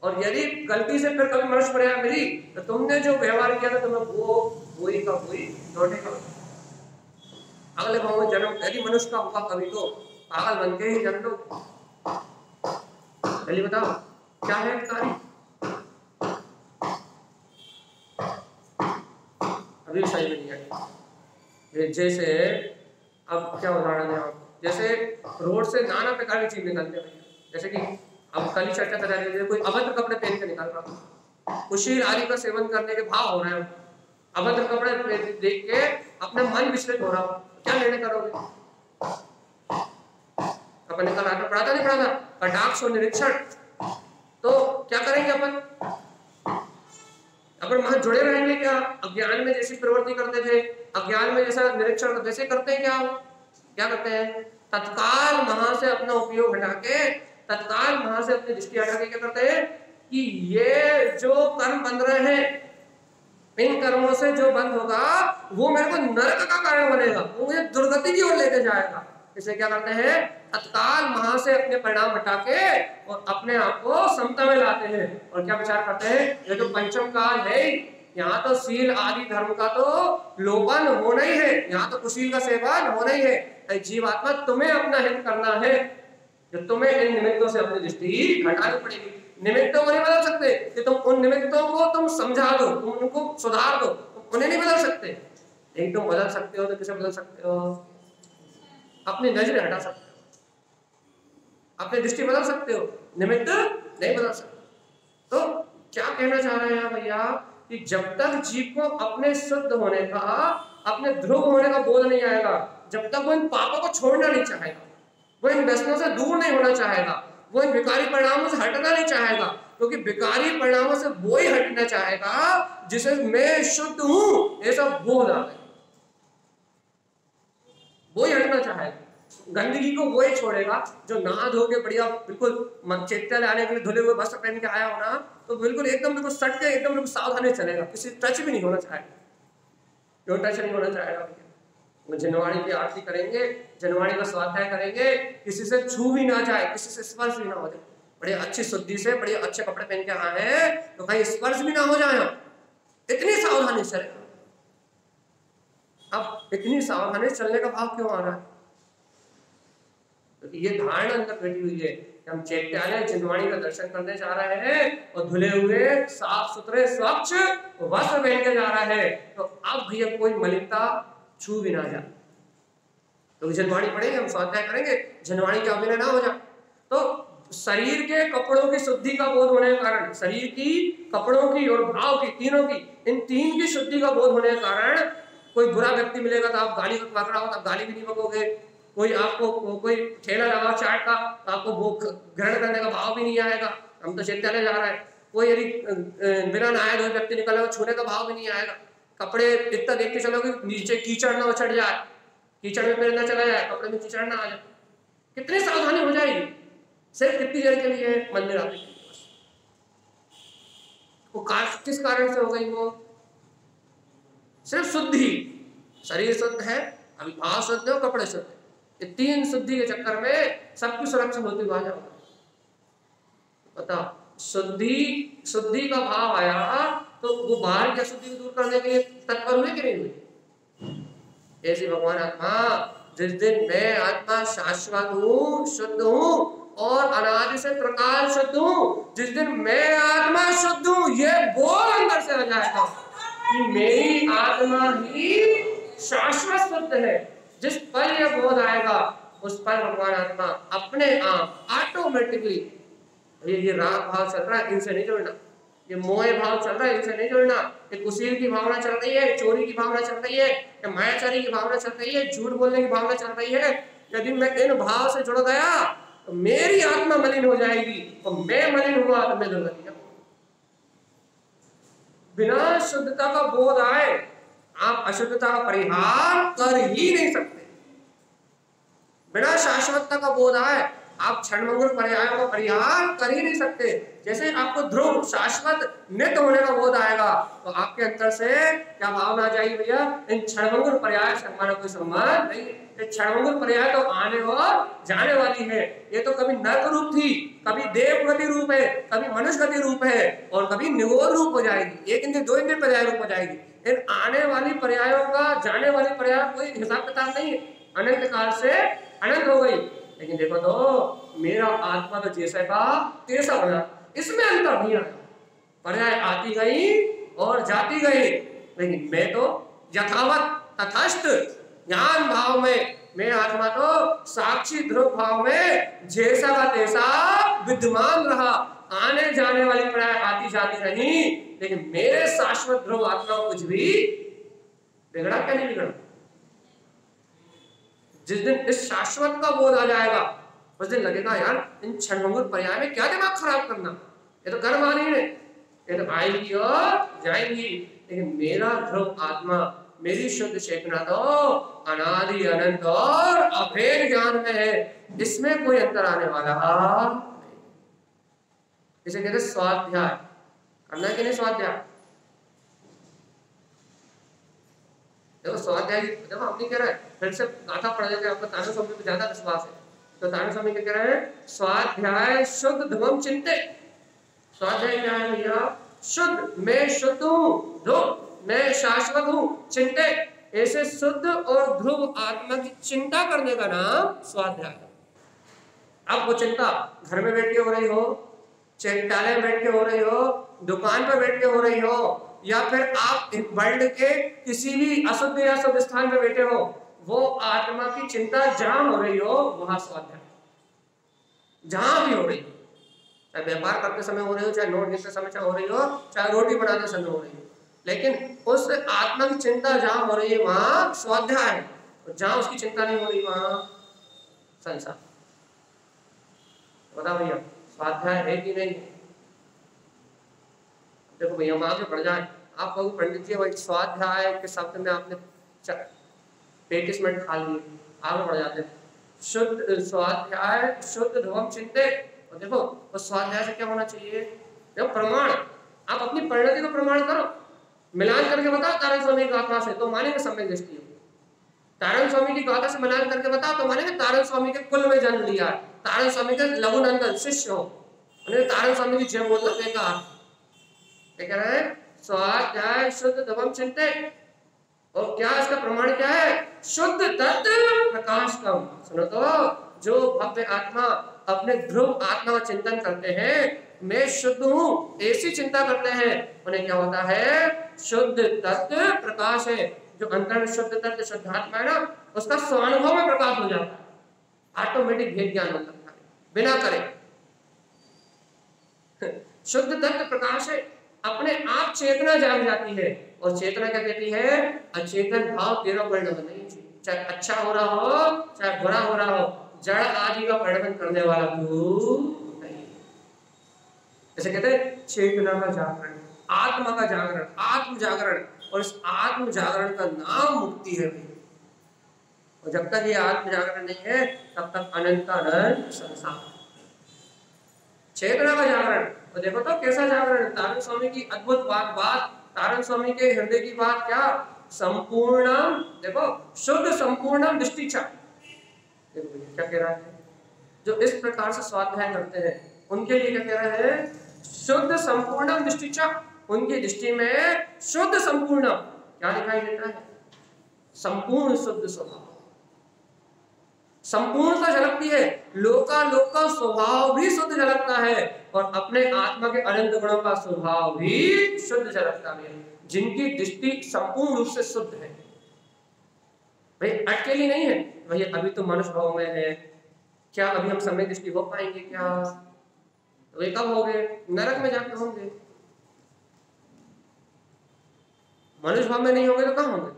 और यदि गलती से फिर कभी मनुष्य प्रयाग मिली तो तुमने जो व्यवहार किया था तुम्हें वो वही का वही लौटेगा। अगले भाव में जन्म यदि मनुष्य का होगा कभी तो पागल बन के ही जन्म लो। चलिए बताओ क्या है कार्य। अभी सही में नहीं आई। जैसे अब क्या उदाहरण है, जैसे रोड से नाना प्रकार की चीज निकलते हैं। जैसे कि अब कल ही चर्चा कर रहे थे, कोई अभद्र कपड़े पहन के निकल रहा, कुशील आदि का सेवन करने के भाव हो रहे हैं, अभद्र कपड़े देख के अपना मन विचलित हो रहा हो, क्या निर्णय करोगे? अपन ने कल रात में पढ़ा था नहीं पढ़ा था, कटाक्ष और निरीक्षण। तो क्या करेंगे अपन वहां जुड़े रहेंगे क्या? अज्ञान में जैसी प्रवृत्ति करते थे, अज्ञान में जैसा निरीक्षण जैसे करते हैं क्या करते हैं? तत्काल वहां से अपना उपयोग हटा के, तत्काल वहां से अपनी दृष्टि हटा के क्या करते हैं कि ये जो कर्म बन रहे हैं, इन कर्मों से जो बंद होगा वो मेरे को नरक का कारण बनेगा, वो मुझे दुर्गति की ओर लेके जाएगा। इसे क्या करते हैं? तत्काल वहां से अपने परिणाम हटा के और अपने आप को समता में लाते हैं। और क्या विचार करते हैं? ये तो पंचम काल है, यहाँ तो शील आदि धर्म का तो लोपन होना ही है, यहाँ तो कुशील का सेवन होना ही है। जीवात्मा तुम्हें अपना हित करना है, जो तुम्हें इन निमित्तों से अपनी दृष्टि हटानी पड़ेगी। निमित्तों को नहीं बदल सकते कि तुम उन निमित्तों को तुम समझा दो, तुम उनको सुधार दो, तुम उन्हें नहीं बदल सकते। नहीं तुम बदल सकते हो तो किसे बदल सकते हो? अपनी नजरें हटा सकते हो, अपनी दृष्टि बदल सकते हो, निमित्त नहीं बदल सकते। तो क्या कहना चाह रहे हैं भैया कि जब तक जीव को अपने शुद्ध होने का, अपने ध्रुव होने का बोध नहीं आएगा, जब तक वो इन पापों को छोड़ना नहीं चाहेगा, वो इन व्यसनों से दूर नहीं होना चाहेगा, वो इन विकारी परिणामों से हटना नहीं चाहेगा, क्योंकि विकारी परिणामों से वो ही हटना चाहेगा जिसे मैं शुद्ध हूं ऐसा बोध आ गया, वो ही हटना चाहेगा। गंदगी को वो ही छोड़ेगा जो नहा धो के बढ़िया बिल्कुल चैत्य आने के लिए धुले हुए वस्त्र पहन के आया होना, तो बिल्कुल एकदम बिल्कुल सट के एकदम बिल्कुल सावधानी चलेगा, किसी टच भी नहीं होना चाहेगा। क्यों टच नहीं होना चाहेगा? वो जनवाणी की आरती करेंगे, जनवाणी का स्वाध्याय करेंगे, किसी से छू भी ना जाए, किसी से स्पर्श भी ना हो जाए, बड़े अच्छी शुद्धि से बड़े अच्छे कपड़े पहन के आए हैं तो कहीं स्पर्श भी ना हो जाए, इतनी सावधानी चलेगा। अब इतनी सावधानी चलने का भाव क्यों आ रहा है? क्योंकि ये धारणा अंदर बैठी हुई है कि हम चैत्यालय जिनवाणी का दर्शन करने जा रहे हैं और धुले हुए साफ सुथरे स्वच्छ वस्त्र पहन के जा रहे हैं, तो अब भैया कोई मलिनता छू भी ना जाए, तो जनवाणी पढ़ेंगे, हम स्वाध्याय करेंगे, जनवाणी का अभिनय ना हो जाए। तो शरीर के कपड़ों की शुद्धि का बोध होने के कारण, शरीर की, कपड़ों की और भाव की, तीनों की, इन तीन की शुद्धि का बोध होने के कारण कोई बुरा व्यक्ति मिलेगा तो आप गाली को पकड़ा हो तो आप गाली भी नहीं बकोगे, कोई आपको कोई ठेला लगा चाट का तो आपको वो ग्रहण करने का भाव भी नहीं आएगा, हम तो चैत्यालय जा रहे हैं। कोई यदि बिना नहाए धोए व्यक्ति निकलेगा, छूने का भाव भी नहीं आएगा। कपड़े इतना देख के चलोगे नीचे कीचड़ ना उछड़ जाए, कीचड़ में पैर ना चला जाए, कपड़े में कीचड़ ना आ जाए, कितनी सावधानी हो जाएगी। सिर्फ कितनी देर के लिए मंदिर आने के लिए, वो किस कारण से हो गई? वो सिर्फ शुद्धि, शरीर शुद्ध है, अभी भाव शुद्ध है और कपड़े शुद्ध है, ये तीन शुद्धि के चक्कर में सबकी सुरक्षा होती हुआ जाओगे। बताओ, शुद्धि का भाव आया तो वो बाहर की अशुद्धि को दूर करने के लिए तत्पर हुए कि नहीं हुए? ऐसे भगवान आत्मा, जिस दिन मैं आत्मा शाश्वत हूँ, शुद्ध हूँ और अनादि से प्रकाश शुद्ध हूँ, जिस दिन मैं आत्मा शुद्ध हूँ, ये बोल अंदर से आ जाएगा कि मेरी आत्मा ही शाश्वत शुद्ध है। जिस पल यह बोध आएगा उस पल भगवान आत्मा अपने आप ऑटोमेटिकली, ये राग भाव चल रहा है, इनसे नहीं जुड़ना, ये मोह भाव चल रहा है, इनसे नहीं जुड़ना। ये कुशील की भावना चल रही है, चोरी की भावना चल रही है, या मायाचारी की भावना चल रही है, झूठ बोलने की भावना चल रही है, यदि मैं इन भाव से जुड़ गया तो मेरी आत्मा मलिन हो जाएगी, और मैं मलिन हुआ तो मैं दुर्गति का। बिना शुद्धता का बोध आए आप अशुद्धता का परिहार कर ही नहीं सकते। बिना शाश्वतता का बोध आए आप क्षणभंगुर पर्यायों का परिहार कर ही नहीं सकते। जैसे आपको ध्रुव शाश्वत नित्य होने का बोध आएगा तो आपके अंतर से क्या भावना आ जाएगी, भैया इन क्षणभंगुर पर्याय से हमारा कोई संबंध नहीं। ये क्षणभंगुर पर्याय तो आने और जाने वाली है। ये तो कभी नरक रूप थी, कभी देवगति रूप है, कभी मनुष्य गति रूप है, और कभी निगोद रूप हो जाएगी। एक इंद्र दो इंद्र पर्याय रूप हो जाएगी। इन आने वाली पर्यायों का जाने वाली पर्याय कोई हिसाब किताब नहीं है। अनंत काल से अनंत हो गई, लेकिन देखो तो मेरा आत्मा तो जैसा का तैसा बना, इसमें अंतर नहीं आया। पर्याय आती गई और जाती गई, लेकिन मैं तो यथावत तथास्थ ज्ञान भाव में, मैं आत्मा तो साक्षी ध्रुव भाव में जैसा का तैसा विद्यमान रहा। आने जाने वाली पर्याय आती जाती रही, लेकिन मेरे शाश्वत ध्रुव आत्मा कुछ भी बिगड़ा क्या नहीं बिगड़ा। जिस दिन इस शाश्वत का बोध आ जाएगा उस दिन लगेगा यार इन क्षणभंगुर पर्याय में क्या दिमाग खराब करना, ये तो कर्म आनी है, ये तो आएगी और जाएंगी। लेकिन मेरा ध्रुव आत्मा, मेरी शुद्ध चेतना तो अनादि अनंत और अभेद ज्ञान में है, इसमें कोई अंतर आने वाला नहीं। इसे कहते स्वाध्याय करना है कि नहीं। स्वाध्याय देखो, स्वाध्याय देखो हम नहीं कह रहे हैं फिर से गाथा पढ़ देते, आपको तानू स्वामी पे ज्यादा विश्वास है तो तानू स्वामी क्या कह रहे हैं, स्वाध्याय शुद्ध ध्रुवम चिंते। स्वाध्याय क्या है भैया, शुद्ध, मैं शुद्ध हूँ, ध्रुव मैं शाश्वत हूँ, चिंते ऐसे शुद्ध और ध्रुव आत्मा की चिंता करने का नाम स्वाध्याय है। अब वो चिंता घर में बैठ के हो रही हो, चिकित्सालय में बैठ के हो रही हो, दुकान पर बैठ के हो रही हो, या फिर आप वर्ल्ड के किसी भी अशुद्ध या शुद्ध स्थान पर बैठे हो, वो आत्मा की चिंता जहां हो रही हो वहां स्वाध्याय, जहां भी हो रही हो, चाहे व्यापार करते समय हो रही हो, चाहे नोट गिनते समय हो रही हो, चाहे रोटी बनाते समय हो रही हो, लेकिन उस आत्मा की चिंता जहां हो रही है वहां स्वाध्याय है, और जहां उसकी चिंता नहीं हो रही वहां संसार। बताओ भैया स्वाध्याय है कि नहीं है। देखो भैया हम आगे बढ़ जाए, आप कहो पंडित जी भाई स्वाध्याय के शब्द में आपने 35 मिनट खा लिए, आगे बढ़ जाते हैं। शुद्ध स्वाध्याय शुद्ध ध्रुवम चिंते, और देखो उस स्वाध्याय से क्या होना चाहिए, देखो प्रमाण, आप अपनी परिणति को प्रमाण करो, मिलान करके बताओ तारण स्वामी की गाथा से, तो मानेंगे सम्यक दृष्टि। तारण स्वामी की गाथा से मिलान करके बताओ तो मानेंगे तारण स्वामी के कुल में जन्म लिया, तारण स्वामी के लघुनंदन शिष्य हो, तारण स्वामी की जय बोलना बेकार। क्या कह रहे हैं, स्वाध्याय शुद्ध ध्रुवम चिंते, और क्या इसका प्रमाण क्या है, शुद्ध तत्व प्रकाश कम। सुनो तो, जो भव्य आत्मा अपने ध्रुव आत्मा का चिंतन करते हैं, मैं शुद्ध हूँ ऐसी चिंता करते हैं, उन्हें क्या होता है, शुद्ध तत्व प्रकाश है। जो अंतर में शुद्ध तत्व शुद्ध आत्मा है ना, उसका स्वानुभव में प्रकाश हो जाता है, ऑटोमेटिक भेद ज्ञान होता है बिना करे। शुद्ध तत्व प्रकाश है, अपने आप चेतना जाग जाती है, और चेतना क्या कहती है, अचेतन भाव तेरा परिणमन नहीं, चाहे अच्छा हो रहा हो चाहे बुरा हो रहा हो, जड़ आदि का परिणमन करने वाला तू नहीं। जैसे कहते हैं चेतना का जागरण, आत्मा का जागरण, आत्म जागरण, और इस आत्म जागरण का नाम मुक्ति है भाई। और जब तक ये आत्म जागरण नहीं है तब तक अनंत अनंत संसार। चेतना का जागरण, और देखो तो कैसा जागरण, तारण स्वामी की अद्भुत बात, तारण स्वामी के हृदय की बात क्या, संपूर्ण, देखो शुद्ध संपूर्ण दृष्टिचा। देखो क्या कह रहा है, जो इस प्रकार से स्वाध्याय करते हैं उनके लिए क्या कह रहे हैं, शुद्ध संपूर्ण दृष्टिचा, उनकी दृष्टि में शुद्ध संपूर्ण क्या दिखाई देता है, संपूर्ण शुद्ध स्वभाव, संपूर्णता झलकती है, लोकालोक का स्वभाव भी शुद्ध झलकता है, और अपने आत्मा के अनंत गुणों का स्वभाव भी शुद्ध झलकता है, जिनकी दृष्टि संपूर्ण रूप से शुद्ध है। भाई अटकेली नहीं है, भाई अभी तो मनुष्य भाव में है, क्या अभी हम सम्यक दृष्टि हो पाएंगे क्या, तो वे कब होंगे, नरक में जाकर होंगे। मनुष्य भाव में नहीं होंगे तो कहाँ होंगे?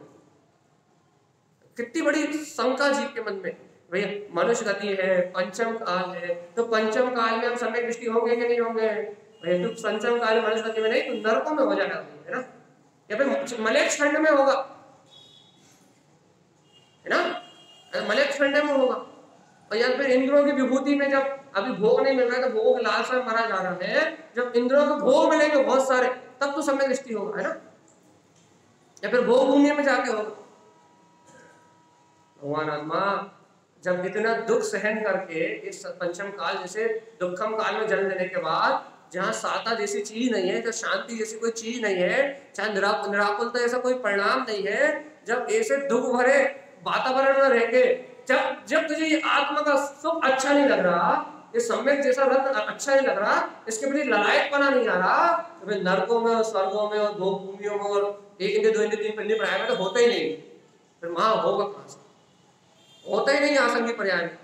कितनी बड़ी शंका जीव के मन में, भैया मनुष्य गति है, पंचम काल है, तो पंचम काल में हम सम्यक दृष्टि होंगे कि नहीं होंगे? भैया तू पंचम काल में मनुष्य गति में नहीं, तो नरकों में हो जाएगा, है ना, या फिर मलेच्छ खंड में होगा, है ना, मलेच्छ खंड में होगा, और या फिर इंद्रों की विभूति में जब अभी भोग नहीं मिल रहा है तो भोग की लालसा में मरा जा रहा है, जब इंद्रों को भोग मिलेंगे बहुत सारे तब तो सम्यक दृष्टि होगा, है ना, या फिर भोग भूमि में जाके होगा। भगवान आत्मा जब इतना दुख सहन करके इस पंचम काल जैसे दुखम काल में जन्म लेने के बाद, जहाँ साता जैसी चीज नहीं है, जब शांति जैसी कोई चीज नहीं है, चाहे निराकुलता जैसा कोई परिणाम नहीं है, जब ऐसे दुख भरे वातावरण में रह के जब तुझे ये आत्मा का सुख अच्छा नहीं लग रहा, ये सम्यक जैसा रत्न अच्छा नहीं लग रहा, इसके प्रति ललायतपना नहीं आ रहा, तो फिर नरकों में और स्वर्गों में और भोग भूमियों में और एक इंद्र दो इंद्र तीन इंद्र पर्याय में तो होता ही नहीं, फिर वहां होगा कहां से? होता ही नहीं आसंगी पर्याय में,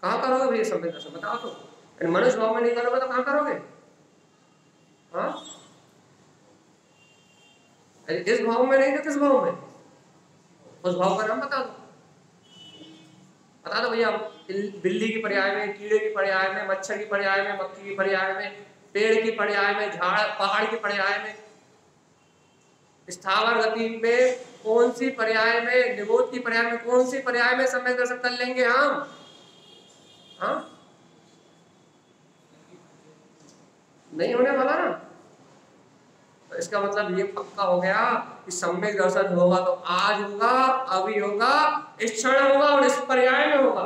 कहां करोगे भैया सम्यक दर्शन? बताओ तो, मनुष्य भाव में नहीं करोगे तो कहां करोगे? हाँ, इस भाव में नहीं तो किस भाव में? उस भाव का नाम बता दो भैया। बिल्ली की पर्याय में, कीड़े की पर्याय में, मच्छर की पर्याय में, मक्खी की पर्याय में, पेड़ की पर्याय में, झाड़ पहाड़ की पर्याय में, स्थावर गति में कौन सी पर्याय में, निबोध की पर्याय में कौन सी पर्याय में सम्यक दर्शन कर लेंगे हम? हाँ, नहीं होने वाला ना। तो इसका मतलब ये पक्का हो गया कि सम्यक दर्शन होगा तो आज होगा, अभी होगा, इस क्षण होगा और इस पर्याय में होगा,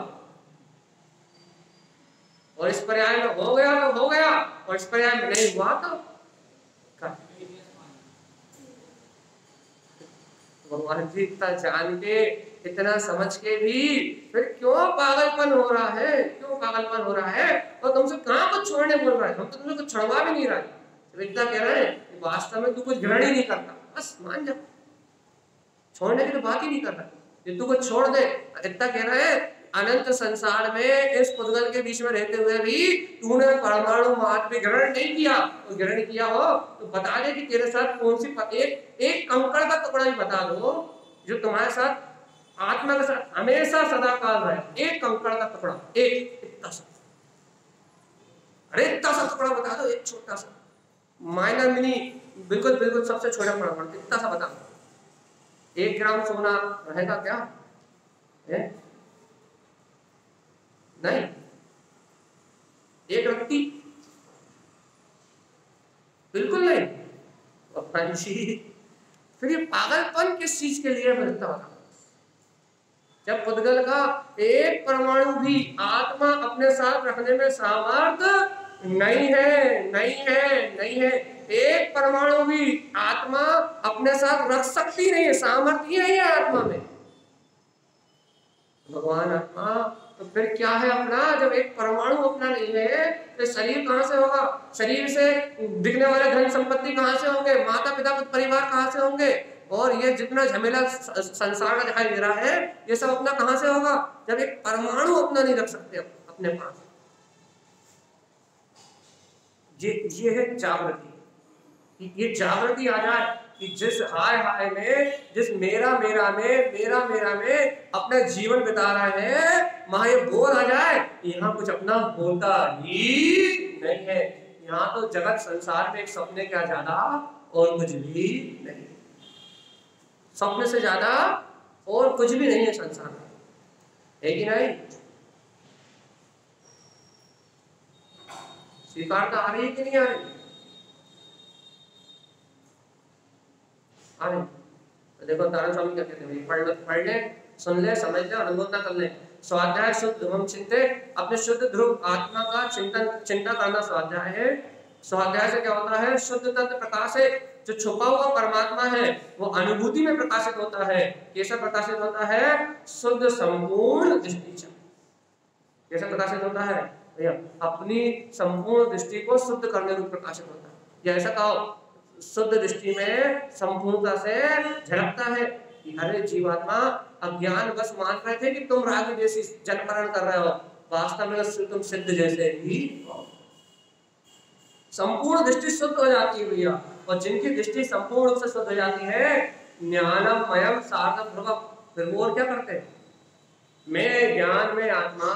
और इस पर्याय में हो गया तो हो गया, और इस पर्याय में नहीं हुआ तो भगवान जी इतना जान के, इतना समझ के भी फिर क्यों पागलपन हो रहा है? क्यों पागलपन हो रहा है? और तुमसे कहां कुछ छोड़ने बोल रहा है? हम तो तुमसे कुछ छुड़वा भी नहीं रहा है, इतना कह रहे हैं कि वास्तव में तू कुछ ग्रहण ही नहीं करता, बस मान जा, छोड़ने की तो बात ही नहीं कर रहा, ये तू कुछ छोड़ दे। इतना कह रहे हैं अनंत संसार में इस पुद्गल के बीच में रहते हुए भी तूने परमाणु मात्र भी ग्रहण नहीं किया, और ग्रहण किया हो तो बता दे कि तेरे साथ कौन सी एक कंकड़ का टुकड़ा भी बता दो जो तुम्हारे साथ आत्मा के साथ हमेशा सदा काल रहे, एक कंकड़ का टुकड़ा, एक इतना सा, अरे इतना सा टुकड़ा बता दो, एक छोटा सा माइनर मिनी, बिल्कुल बिल्कुल सबसे छोटा परमाणु, इतना सा बता दो, 1 ग्राम सोना रहेगा क्या? है? नहीं, 1 रत्ती बिल्कुल नहीं। फिर ये पागलपन किस चीज के लिए मिलता होगा? जब पुद्गल का एक परमाणु भी आत्मा अपने साथ रखने में सामर्थ्य नहीं है, नहीं है, नहीं है, एक परमाणु भी आत्मा अपने साथ रख सकती नहीं है, सामर्थ्य नहीं है आत्मा में। भगवान आत्मा तो फिर क्या है अपना? जब एक परमाणु अपना नहीं है तो शरीर कहां से होगा? शरीर से दिखने वाले धन संपत्ति कहां से होंगे? माता पिता परिवार कहां से होंगे? और ये जितना झमेला संसार में दिखाई दे रहा है, ये सब अपना कहां से होगा? जब एक परमाणु अपना नहीं रख सकते अपने पास। ये है जागृति, ये जागृति आ जाए कि जिस हाय हाय में, जिस मेरा मेरा में अपना जीवन बिता रहे हैं, वहां ये बोल आ जाए यहाँ कुछ अपना होता ही नहीं है, यहाँ तो जगत संसार में एक सपने का ज्यादा और कुछ भी नहीं, सपने से ज्यादा और कुछ भी नहीं है संसार में, है कि नहीं? स्वीकारता आ रही है कि नहीं आ रही? आ रही। तो देखो तारण स्वामी क्या कहते हैं, पढ़ ले, सुन ले, समझ ले, अनुभव कर ले। स्वाध्याय शुद्ध ध्रुवम चिंते, अपने शुद्ध ध्रुव आत्मा का चिंता करना स्वाध्याय है। स्वाध्याय से क्या होता है? शुद्ध तत्व प्रकाश है, जो छुपा हुआ परमात्मा है वो अनुभूति में प्रकाशित होता है। कैसा प्रकाशित होता है? शुद्ध संपूर्ण दृष्टि से। कैसा प्रकाशित होता है भैया? अपनी संपूर्ण दृष्टि को शुद्ध करने रूप प्रकाशित होता है। या ऐसा कहो, शुद्ध दृष्टि में संपूर्णता से झलकता है कि अरे जीवात्मा अज्ञान बस मान रहे थे कि तुम राग जैसी जन्मरण कर रहे हो, वास्तव में तुम सिद्ध जैसे ही हो। संपूर्ण दृष्टि शुद्ध हो जाती है भैया। और जिनकी दृष्टि संपूर्ण रूप से शुद्ध हो जाती है, ज्ञानम मयम साधन ध्रुवम, फिर वो और क्या करते हैं? मैं ज्ञान में आत्मा,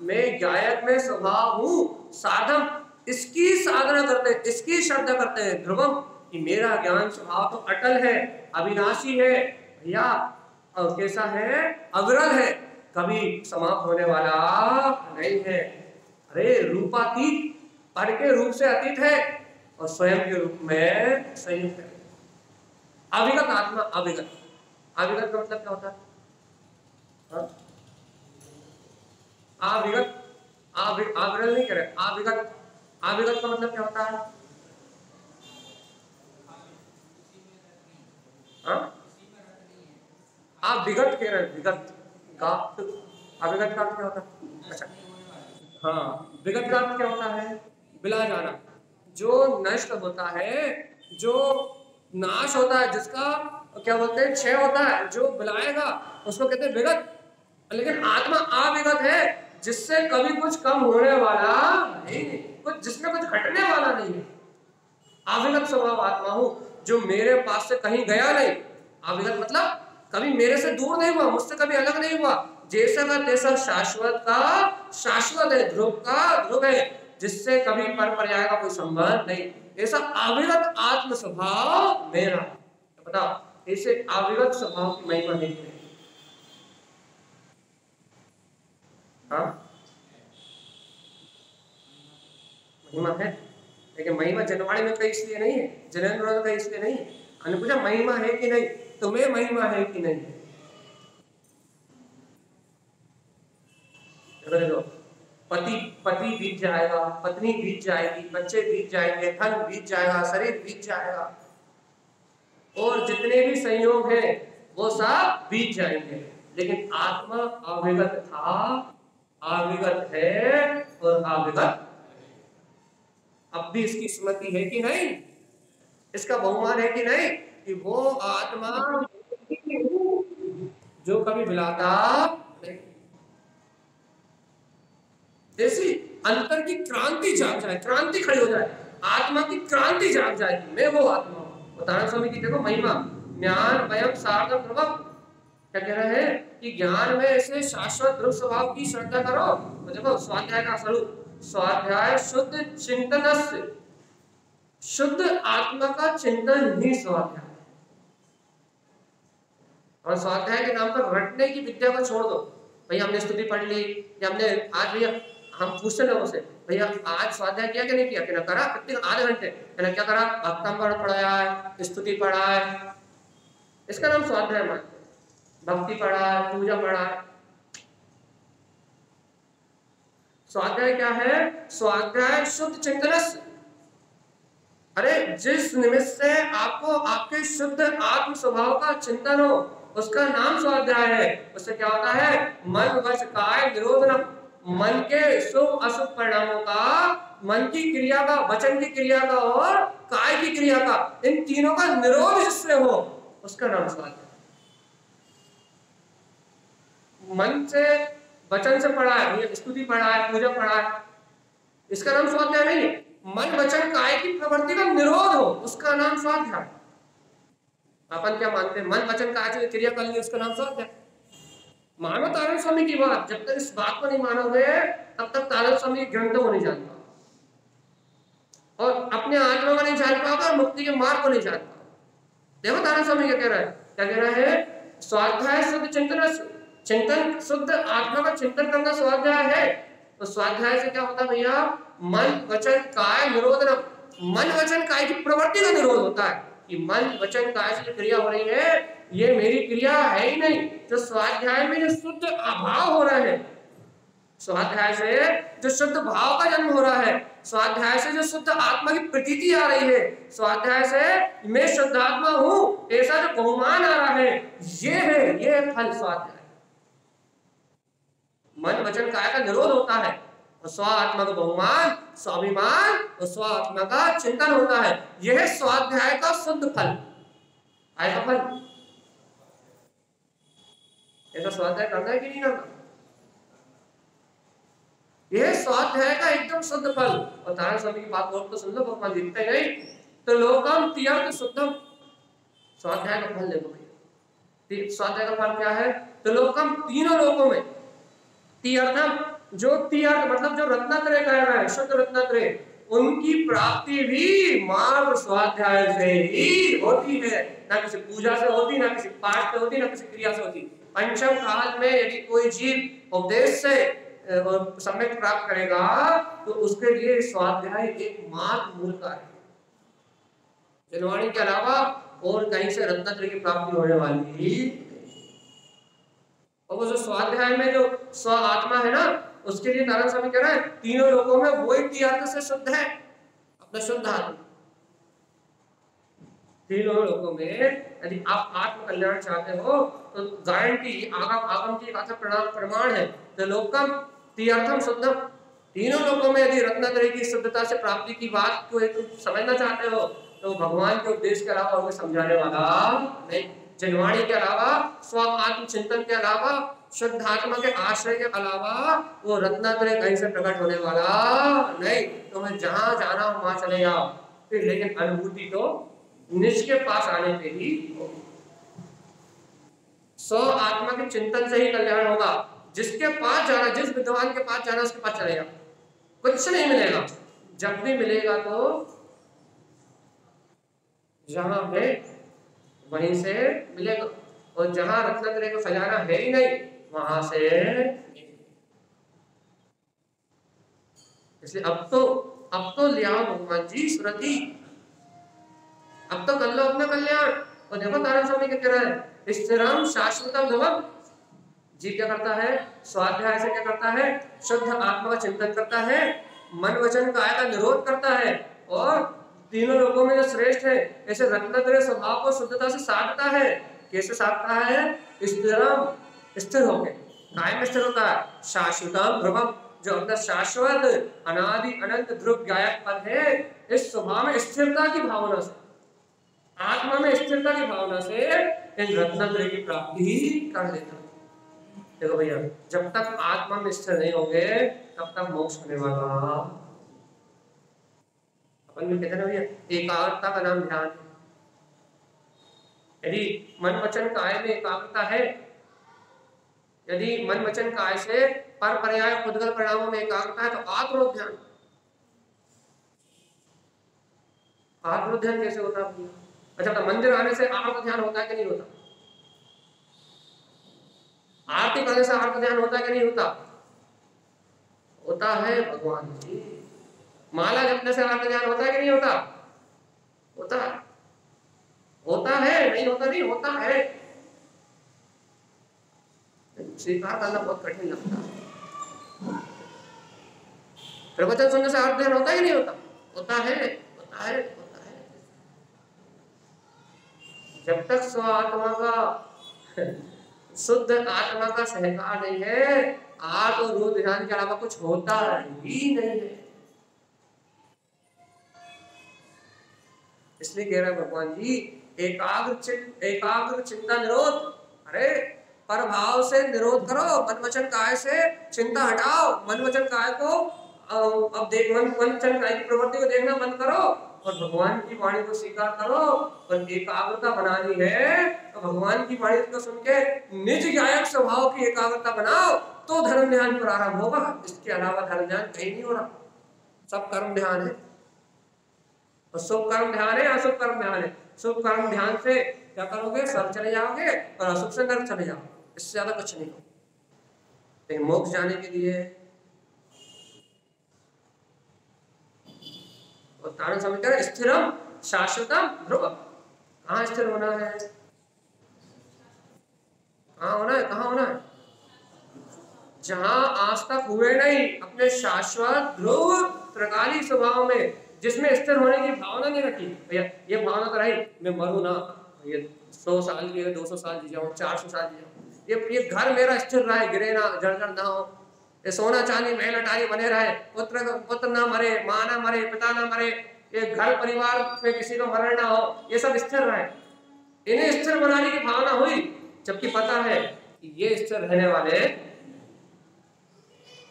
मैं गायक में स्वभाव हूँ, साधन इसकी साधना करते हैं, इसकी श्रद्धा करते हैं, ध्रुवम कि मेरा ज्ञान स्वभाव तो अटल है, अविनाशी है भैया, और कैसा है? अविरल है, कभी समाप्त होने वाला नहीं है। अरे रूपातीत, पर के रूप से अतीत है और स्वयं के रूप में संयुक्त है। अविगत आत्मा, अविगत, अविगत का मतलब क्या होता है? अविगत, अविरल नहीं कह रहे, अविगत, अविगत का मतलब क्या होता है? आप विगत कह रहे हैं, विगत का, अविगत का अर्थ क्या होता है? अच्छा, हाँ, विगत का अर्थ क्या होता है? बिला जाना, जो नष्ट होता है, जो नाश होता है, जिसका क्या बोलते हैं, क्षय होता है, जो बिलाएगा उसको कहते हैं विगत। लेकिन आत्मा अविगत है, जिससे कभी कुछ कम होने वाला नहीं, कुछ जिसमें कुछ घटने वाला नहीं है। अविगत स्वभाव आत्मा हूं, जो मेरे पास से कहीं गया नहीं। अविगत मतलब कभी मेरे से दूर नहीं हुआ, मुझसे कभी अलग नहीं हुआ, जैसा का तैसा शाश्वत का शाश्वत है, ध्रुव का ध्रुव है, जिससे कभी पर पर्याय का कोई संबंध नहीं। ऐसा अविगत आत्म स्वभाव मेरा। तो बताओ, ऐसे अविगत स्वभाव की महिमा नहीं है? हाँ, महिमा है, लेकिन महिमा जनवाड़ी में कहीं इसलिए नहीं है, जनेन्द्र में कहीं इसलिए नहीं है। हमने पूछा महिमा है कि नहीं, तुम्हें महिमा है कि नहीं? पति पति बीत जाएगा, पत्नी बीत जाएगी, बच्चे बीत जाएंगे, धन बीत जाएगा, शरीर बीत जाएगा, और जितने भी संयोग हैं वो सब बीत जाएंगे, लेकिन आत्मा अविगत था, अविगत है और अविगत अब भी इसकी स्मृति है कि नहीं, इसका बहुमान है कि नहीं, कि वो आत्मा जो कभी बिलाता नहीं। जैसी अंतर की क्रांति जाग जाए, क्रांति खड़ी हो जाए, आत्मा की क्रांति जाग जाएगी, मैं वो आत्मा हूं। उदाहरण स्वामी की देखो महिमा, ज्ञान वयम सार्धम ध्रुवम, क्या कह रहे हैं कि ज्ञान में ऐसे शाश्वत ध्रुव स्वभाव की श्रद्धा करो। तो देखो स्वाध्याय का स्वरूप, स्वाध्याय शुद्ध चिंतन से, शुद्ध आत्मा का चिंतन ही स्वाध्याय। और स्वाध्याय के नाम पर रटने की विद्या को छोड़ दो। भैया हमने स्तुति पढ़ ली, या हमने आज, भैया हम पूछते लोगों से, भैया आज स्वाध्याय किया कि नहीं किया, कि ना करा, कितने आधे घंटे, क्या क्या करा, भक्तम पढ़ाया है, स्तुति पढ़ा है, इसका नाम स्वाध्याय मानते, भक्ति पढ़ा है, पूजा पढ़ा है। स्वाध्याय क्या है? स्वाध्याय शुद्ध चिंतन। अरे जिस निमित्त से आपको आपके शुद्ध आत्म स्वभाव का चिंतन हो, उसका नाम स्वाध्याय है। उससे क्या होता है? मन वच काय निरोधनम, मन के शुभ अशुभ परिणामों का, मन की क्रिया का, वचन की क्रिया का और काय की क्रिया का, इन तीनों का निरोध जिससे हो, उसका नाम स्वाध्याय। मन से, वचन से पढ़ा है, स्तुति पढ़ा है, पूजा पढ़ा है, इसका नाम स्वाध्याय नहीं है। मन वचन काय की प्रवृत्ति का निरोध हो, उसका नाम स्वाध्याय। अपन क्या मानते हैं? मन वचन काय से क्रिया कर ली, उसका नाम स्वाध्याय। मानो तारण स्वामी की बात, जब तक इस बात को नहीं मानोगे तब तक तारण स्वामी ग्रंथों को नहीं जान पाओगे, और अपने आत्मा को नहीं जान पाओगे, और मुक्ति के मार्ग को नहीं जान पाओगे। देखो तारण स्वामी क्या कह रहा है, क्या कह रहा है? स्वाध्याय शुद्ध चिंतन, चिंतन शुद्ध आत्मा का चिंतन करना स्वाध्याय है। तो स्वाध्याय से क्या होता है भैया? मन वचन काय निरोधनम, मन वचन काय की प्रवृत्ति का निरोध होता है, कि मन वचन काय से क्रिया हो रही है, ये मेरी क्रिया है ही नहीं। जो स्वाध्याय में जो शुद्ध अभाव हो रहा है, स्वाध्याय से जो शुद्ध भाव का जन्म हो रहा है, स्वाध्याय से जो शुद्ध आत्मा की प्रतीति आ रही है, स्वाध्याय से मैं शुद्ध आत्मा हूं ऐसा जो बहुमान आ रहा है, ये है, ये फल स्वाध्याय। मन वचन काय का निरोध होता है, और स्व आत्मा का बहुमान, स्वाभिमान और स्व आत्मा का चिंतन होता है। यह स्वाध्याय का शुद्ध फल। आय का फल, ऐसा स्वाध्याय करना है कि नहीं करना? यह स्वाध्याय का एकदम शुद्ध फल। और तारण स्वामी की बात और तो सुन लो, भगवान दिखते नहीं। तो लोकम तीर्थ शुद्धम, स्वाध्याय का फल देखो भैया, स्वाध्याय का फल क्या है? तो लोकम, तीनों लोकों में, तीर्थम, जो तीर्थ मतलब जो रत्नत्रय कह रहा है, शुद्ध रत्नत्रय, उनकी प्राप्ति भी मार्ग स्वाध्याय से ही होती है, ना किसी पूजा से होती, ना किसी पाठ से होती, ना किसी क्रिया से होती। पंचम काल में यदि कोई जीव उपदेश से सम्यक प्राप्त करेगा तो उसके लिए स्वाध्याय एक मार्ग मूल कार्य है। जनवाणी के अलावा और कहीं से रत्नत्रय की प्राप्ति होने वाली। और वो जो स्वाध्याय में जो स्व आत्मा है ना, उसके लिए नारायण स्वामी कह रहे हैं तीनों लोगों में वही तीर्थ से शुद्ध है, अपना शुद्ध आत्मा। तीनों लोगों में यदि आप आत्म कल्याण चाहते हो तो गारंटी आगम की एक प्रमाण है। तो लोकम तीर्थम शुद्धम, तीनों लोगों में यदि रत्नत्रय की शुद्धता से प्राप्ति की बात को एक समझना चाहते हो तो भगवान के उपदेश के अलावा और समझाने वाला नहीं। जनवाणी के अलावा, स्व आत्म चिंतन के अलावा, शुद्ध आत्मा के आश्रय के अलावा वो रत्नत्रय कहीं से प्रकट होने वाला नहीं। तुम्हें जहां जाना हो वहां चले जाओ, फिर लेकिन अनुभूति तो निज के पास आने पे ही होगी। स्व आत्मा के चिंतन से ही कल्याण होगा। जिसके पास जाना, जिस विद्वान के पास जाना उसके पास चले जाओ, कुछ नहीं मिलेगा। जब भी मिलेगा तो जहां है वहीं से मिलेगा, और जहां रत्नत्रय को खजाना है ही नहीं वहां से। इसलिए अब तो ले आओ भगवान जी स्मृति, अब तो कर लो अपना कल्याण। और देखो नारायण स्वामी क्या कह रहा है, स्थिरम शाश्वतम ध्रुवम। जीव क्या करता है? स्वाध्याय से क्या करता है? शुद्ध आत्मा का चिंतन करता है, मन वचन काया का निरोध करता है, और तीनों लोगों में जो श्रेष्ठ है ऐसे रत्नत्रय स्वभाव को शुद्धता से साधता है। कैसे साधता है? स्थिरम, स्थिर होके, काय में स्थिर होता है? शाश्वतम ध्रुवम, जो अपना शाश्वत अनादि अनंत ध्रुव गायक पद है, इस स्वभाव में स्थिरता की भावना से, आत्मा में स्थिरता की भावना से इन रत्नत्रय की प्राप्ति कर लेता है। देखो भैया, जब तक आत्मा में स्थिर नहीं होंगे तब तक मोक्ष होने वाला। अपन भी कहते हैं भैया, एकाग्रता का नाम ध्यान है। यदि मन वचन काया में एकाग्रता है, यदि मन वचन काया से पर पर्याय पुद्गल परिणामों में एकाग्रता है तो आत्मरोध ध्यान। आत्मरोध ध्यान कैसे होता है? अच्छा, तो मंदिर आने से आत्म ध्यान होता है कि नहीं होता? आरती करने से आत्म ध्यान होता है कि नहीं होता? होता है भगवान जी। माला जपने से आत्म ध्यान होता है कि नहीं होता? होता है, होता है, नहीं होता नहीं, होता है। स्वीकार करना बहुत कठिन लगता है। प्रवचन सुनने से आत्म ध्यान होता है कि नहीं होता? होता है, होता है, होता है। जब तक स्व आत्मा का शुद्ध आत्मा का सहकार नहीं है, आत्म और रूप ध्यान के अलावा कुछ होता ही नहीं है। इसलिए कह रहा है भगवान जी, एकाग्र चिंता निरोध। अरे पर भाव से निरोध करो, मन वचन काया से चिंता हटाओ, मन वचन काया को अब देख, मन वचन काया की प्रवृत्ति को देखना बंद करो और भगवान की वाणी को स्वीकार करो। और एकाग्रता बनानी है तो भगवान की वाणी को सुन के निज गायक स्वभाव की एकाग्रता बनाओ, तो धर्म ध्यान प्रारंभ होगा। इसके अलावा धर्म ध्यान कहीं नहीं हो रहा, सब कर्म ध्यान है। और शुभ कर्म ध्यान है, अशुभ कर्म ध्यान है। शुभ कर्म ध्यान से क्या करोगे? स्वर्ग चले जाओगे, और अशुभ से नरक चले जाओगे, इससे ज्यादा कुछ नहीं हो। लेकिन मोक्ष जाने के लिए तारण समीकरण स्थिरम शाश्वतम ध्रुवम। कहाँ स्थिर होना है? कहाँ होना है? कहाँ होना है? जहां आज तक हुए नहीं, अपने शाश्वत ध्रुव त्रिकाली स्वभाव में, जिसमें स्थिर होने की भावना नहीं रखी। भैया ये भावना तो रही, मैं मरूं ना, ये 100 साल की 200 साल जी जाऊं, 400 साल जी जाऊं, ये घर मेरा स्थिर रहे, गिरे ना, जर्जर ना हो, ये सोना चांदी महल अटारी बने रहे, पुत्र ना मरे, माँ ना मरे, पिता ना मरे, ये घर परिवार में किसी को मरण ना हो, ये सब स्थिर रहे। इन्हें स्थिर बनाने की भावना हुई, जबकि पता है कि ये स्थिर रहने वाले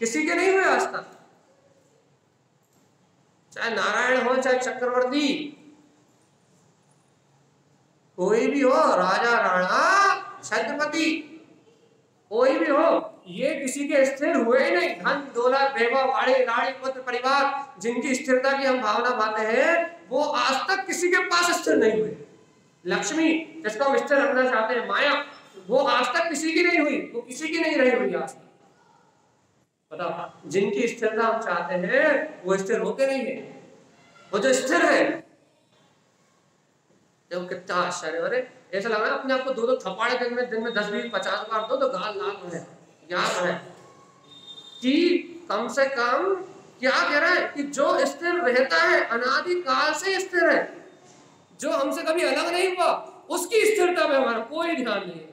किसी के नहीं हुए आज तक। चाहे नारायण हो चाहे चक्रवर्ती, कोई भी हो, राजा राणा छत्रपति, कोई भी हो, ये किसी के स्थिर हुए ही नहीं। धन दौलत वैभव गाड़ी गाड़ी पुत्र परिवार जिनकी स्थिरता की हम भावना पाते हैं, वो आज तक किसी के पास स्थिर नहीं हुए। लक्ष्मी जिसको हम स्थिर रखना चाहते हैं, माया, वो आज तक किसी की नहीं हुई, वो किसी की नहीं रही हुई आज तक। बताओ, जिनकी स्थिरता हम चाहते हैं वो स्थिर होते नहीं है। वो जो स्थिर है, देखो कितना आश्चर्य। अरे ऐसा लग रहा है अपने आप को दो दो थप्पड़े दिन में 10 20 50 बार दो तो गाल लाल हो जाए। याद है कि कम से कम क्या कह रहा है कि जो स्थिर रहता है अनादि काल से स्थिर है, जो हमसे कभी अलग नहीं हुआ, उसकी स्थिरता में हमारा कोई ध्यान नहीं है।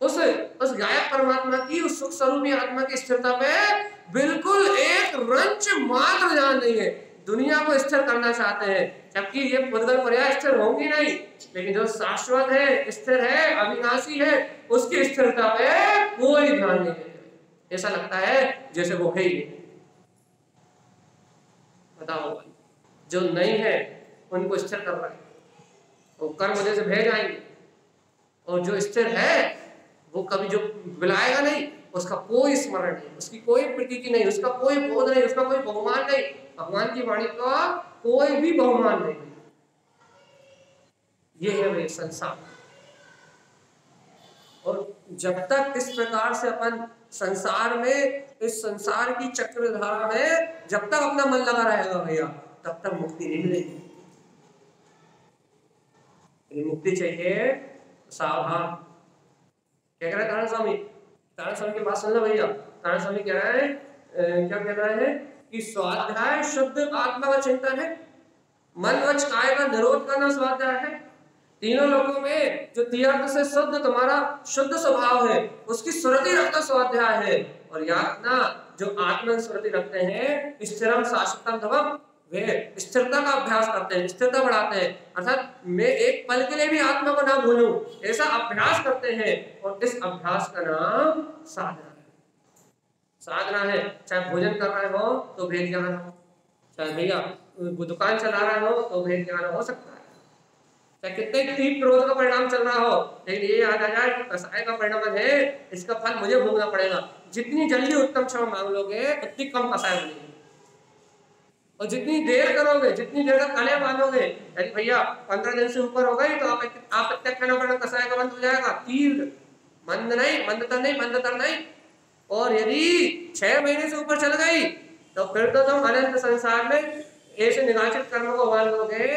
उस गायक परमात्मा की, उस सुख स्वरूपी आत्मा की स्थिरता में बिल्कुल एक रंच मात्र ध्यान नहीं है। दुनिया को स्थिर करना चाहते हैं, जबकि ये पुद्गल पर्याय स्थिर होंगी नहीं, लेकिन जो शाश्वत है, स्थिर है, अविनाशी है, उसकी स्थिरता पे कोई ध्यान नहीं देते। ऐसा लगता है जैसे वो है ही नहीं। बताओ, जो नहीं है उनको स्थिर कर रहा है, वो कर्म वजह से भेज आएंगे, और जो स्थिर है वो कभी जो बुलाएगा नहीं, उसका कोई स्मरण नहीं, उसकी कोई प्रतीति नहीं, उसका कोई बोध नहीं, उसका कोई बहुमान नहीं, भगवान की वाणी का कोई भी बहुमान नहीं। ये है वे संसार। और जब तक इस प्रकार से अपन संसार में, इस संसार की चक्रधारा में जब तक अपना मन लगा रहेगा भैया, तब तक मुक्ति नहीं मिलेगी। मुक्ति चाहिए, सावधान। क्या कह रहा है तारण स्वामी? तारण स्वामी की बात सुन लो भैया। तारण स्वामी कह रहा है, क्या कह रहा है कि स्वाध्याय शुद्ध आत्मा का चिंतन है, मन वच काय का निरोध करना स्वाध्याय है। तीनों लोगों में जो तीर्थ से शुद्ध तुम्हारा शुद्ध स्वभाव है, उसकी स्मृति रखना स्वाध्याय है। और याद रखना, जो आत्मन स्मृति रखते हैं, स्थिरम शाश्वतम धवम, वे स्थिरता का अभ्यास करते हैं, स्थिरता बढ़ाते हैं, अर्थात मैं एक पल के लिए भी आत्मा को ना भूलूं, ऐसा अभ्यास करते हैं। और इस अभ्यास का नाम साधना है। साधना है, चाहे भोजन कर रहे हो तो भेद ज्ञान हो, चाहे भैया दुकान चला रहे हो तो भेद ज्ञान हो सकता है, चाहे कितने तीव्र क्रोध का परिणाम चल रहा हो, लेकिन ये याद आ जाए कि कसाय का परिणाम है, इसका फल मुझे भोगना पड़ेगा। जितनी जल्दी उत्तम क्षमा मांग लोगे उतनी कम कसाय बनेगी, और जितनी देर करोगे, जितनी देर तक कले मानोगे, यदि भैया 15 दिन से ऊपर हो गई तो आप प्रत्यक्ष खाना कसाय का बंद हो जाएगा। तीव्र मंद नहीं, मंदतर नहीं, मंदतर नहीं। और यदि 6 महीने से ऊपर चल गई तो फिर तो तुम अनंत संसार में ऐसे निराचित कर्म को मान लोगे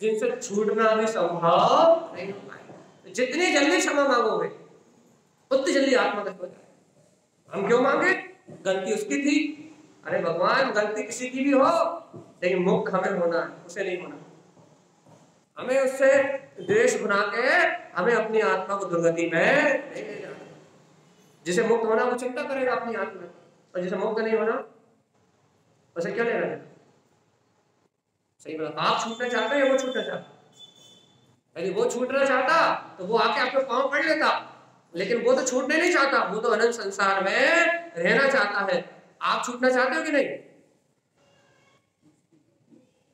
जिनसे छूटना भी संभव नहीं हो पाएगा। जितनी जल्दी क्षमा मांगोगे उतनी जल्दी आत्मगत हो जाएगा। हम क्यों मांगे? गलती उसकी थी। अरे भगवान, गलती किसी की भी हो, लेकिन मुक्त हमें होना है, उसे नहीं होना। हमें उससे द्वेष बना के हमें अपनी आत्मा को दुर्गति में नहीं ले जाना। जिसे मुक्त होना वो चिंता करेगा अपनी आत्मा, और जिसे मुक्त नहीं होना उसे क्या लेना है? सही बोला। आप छूटना चाहते हैं, वो छूटना चाहता। यदि वो छूटना चाहता तो वो आके आपके पांव पड़ लेता, लेकिन वो तो छूटने नहीं चाहता, वो तो अनंत संसार में रहना चाहता है। आप छूटना चाहते हो कि नहीं?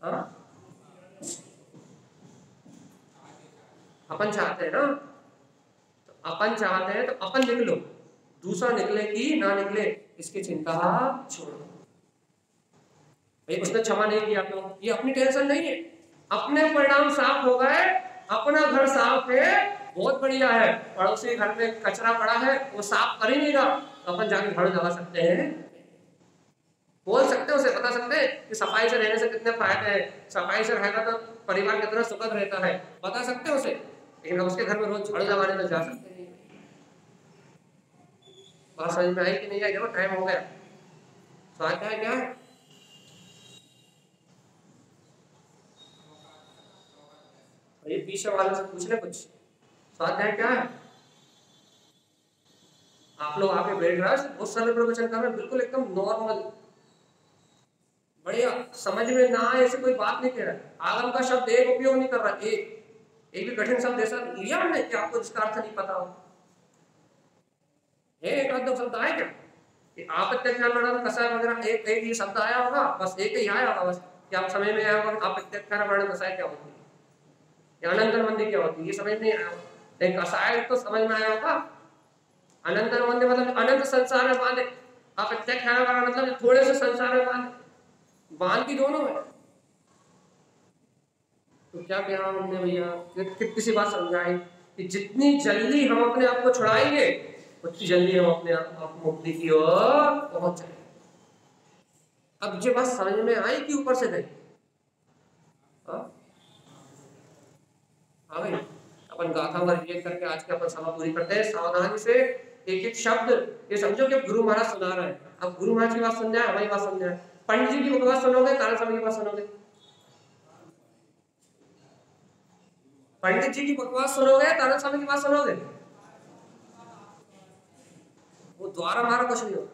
हाँ, अपन चाहते हैं ना, तो अपन चाहते हैं तो अपन निकलो, दूसरा निकले कि ना निकले इसकी चिंता छोड़ो। उसने क्षमा नहीं किया तो ये अपनी टेंशन नहीं है, अपने परिणाम साफ हो गए, अपना घर साफ है, बहुत बढ़िया है। पड़ोसी घर में कचरा पड़ा है, वो साफ कर ही नहीं रहा, तो अपन जाके झाड़ू लगा सकते हैं, बोल सकते हैं, उसे बता सकते हैं कि सफाई से रहने से कितने फायदे हैं, सफाई से रहेगा तो परिवार कितना सुखद रहता है, बता सकते हैं उसे। लेकिन उसके घर में रोज झाड़ू लगाने तो जा सकते नहीं। बात समझ में आई कि नहीं आई? देखो टाइम हो गया। स्वाध्याय क्या है? ये पीछे वालों से पूछ ले कुछ। स्वाध्याय क्या है? आप लोग आके बैठ रहे हैं, बहुत सारे प्रवचन कर रहे हैं, बिल्कुल एकदम नॉर्मल बढ़िया, समझ में ना आए ऐसी कोई बात नहीं कह रहा। आगम का शब्द एक उपयोग नहीं कर रहा, एक भी कठिन शब्द ऐसा लिया हमने कि आपको जिसका अर्थ नहीं पता हो। एक आध दो शब्द आए क्या? आपत्याख्यान वर्णन कसाय वगैरह एक एक ही शब्द आया होगा, बस एक ही आया होगा बस, कि आप समझ में आया होगा आपत्याख्यान वर्णन कसाय क्या होती है या अनंतर मंदी क्या होती है, ये समझ नहीं आया होगा। लेकिन कसाय तो समझ में आया होगा। अनंतर मंदी मतलब अनंत संसार में बांधे, आपत्याख्यान वर्णन मतलब थोड़े से संसार में बांधे, बांध की दोनों है। तो क्या कहा हमने भैया, कितनी सी बात समझाई कि जितनी जल्दी हम अपने आप को छुड़ाएंगे उतनी जल्दी हम अपने आप को मुक्ति की ओर पहुंच जाएंगे। अब ये बात समझ में आई कि ऊपर से गई? हाँ भाई, अपन गाथा का रिलेट करके आज के अपन सभा पूरी करते हैं। सावधानी से एक एक शब्द ये समझो कि गुरु महाराज सुना रहे हैं। अब गुरु महाराज की बात सुन जाए, हमारी बात सुन जाए, पंडित जी की बात सुनोगे, तारा स्वामी की बात सुनोगे, पंडित जी की बकवास सुनोगे, तारा स्वामी की बात सुनोगे, वो द्वारा हमारा कुछ नहीं होगा।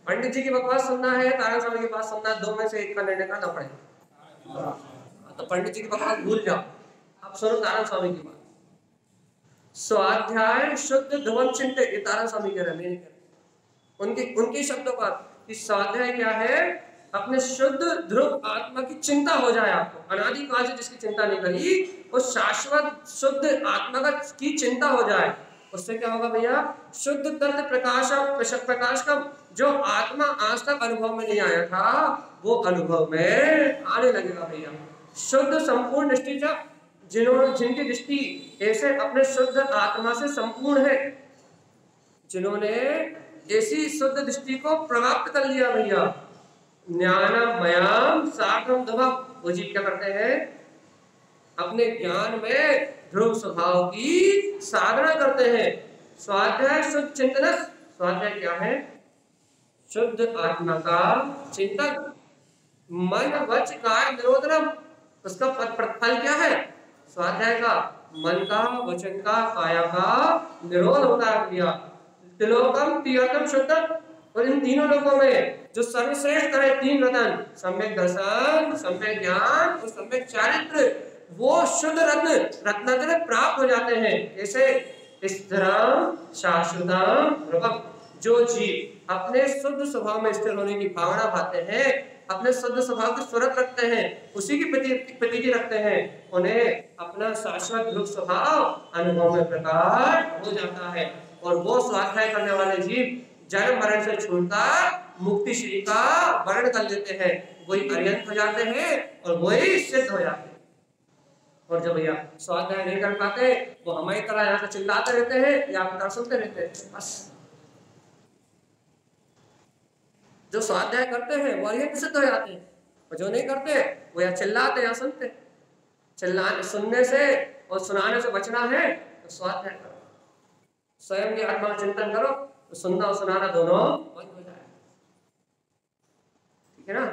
पंडित जी की बकवास सुनना है, तारा स्वामी की बात सुनना है, दो में से एक का निर्णय करना पड़ेगा। तो पंडित जी की बकवास भूल जाओ, अब सुनो तारा स्वामी की बात। स्वाध्याय शुद्ध ध्रुवम चिंतन, ये तारा स्वामी कह रहे हैं, मेरे कह रहे, उनके शब्दों का कि स्वाध्याय क्या है, अपने शुद्ध ध्रुव आत्मा की चिंता हो जाए आपको, अनादि काल से जिसकी चिंता नहीं करी, वो शाश्वत शुद्ध आत्मा का की चिंता हो जाए। उससे क्या होगा भैया, शुद्ध तत्व प्रकाश का जो आत्मा आज तक अनुभव में नहीं आया था वो अनुभव में आने लगेगा भैया। शुद्ध संपूर्ण दृष्टि, जिनकी दृष्टि ऐसे अपने शुद्ध आत्मा से संपूर्ण है, जिन्होंने ऐसी शुद्ध दृष्टि को प्राप्त कर लिया भैया, ज्ञानमयम साठम ध्रुवम, वो जी क्या करते हैं, अपने ज्ञान में ध्रुव स्वभाव की साधना करते हैं। स्वाध्याय शुद्ध चिंतन, स्वाध्याय क्या है, शुद्ध आत्मा का चिंतन, मन वच काय निरोधनम, उसका फल क्या है, स्वाध्याय का मन का, वचन का, काया का निरोध होता है भैया। त्रिलोकम तीर्थम शुद्धम, और इन तीनों लोगों में जो सर्वश्रेष्ठ करे तीन रत्न, सम्यक दर्शन, सम्यक ज्ञान और सम्यक चारित्र, वो शुद्ध रत्न प्राप्त हो जाते हैं। जैसे स्थिरम शाश्वतम ध्रुवम, जो जीव अपने शुद्ध स्वभाव में स्थिर होने की भावना भाते हैं, अपने शुद्ध स्वभाव की स्वरत रखते हैं, उसी की प्रतीति रखते हैं, उन्हें अपना शाश्वत ध्रुव स्वभाव अनुभव में प्रकट हो जाता है। और वो स्वाध्याय करने वाले जीव जन्म मरण से छूटकर मुक्ति श्री का वर्ण कर लेते हैं, वही अर्यंत हो जाते हैं और वही सिद्ध हो जाते हैं। और जब भैया स्वाध्याय नहीं कर पाते, वो हमारी तरह यहाँ से चिल्लाते रहते हैं या फिर सुनते रहते हैं, बस। जो स्वाध्याय करते हैं वो अर्यंत सिद्ध हो जाते हैं, और जो नहीं करते वो या चिल्लाते या सुनते। चिल्लाने सुनने से और सुनाने से बचना है तो स्वाध्याय करो, स्वयं की आत्मा चिंतन करो, तो सुनना और सुनाना दोनों बंद हो जाए, ठीक है ना।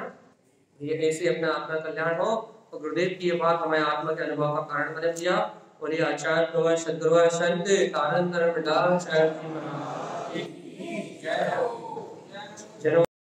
ये ऐसे अपना आत्मा कल्याण हो, तो गुरुदेव की ये बात हमारे आत्मा के अनुभव का कारण बने दिया। और ये आचार्य सदगुरु संत तारण जय हो।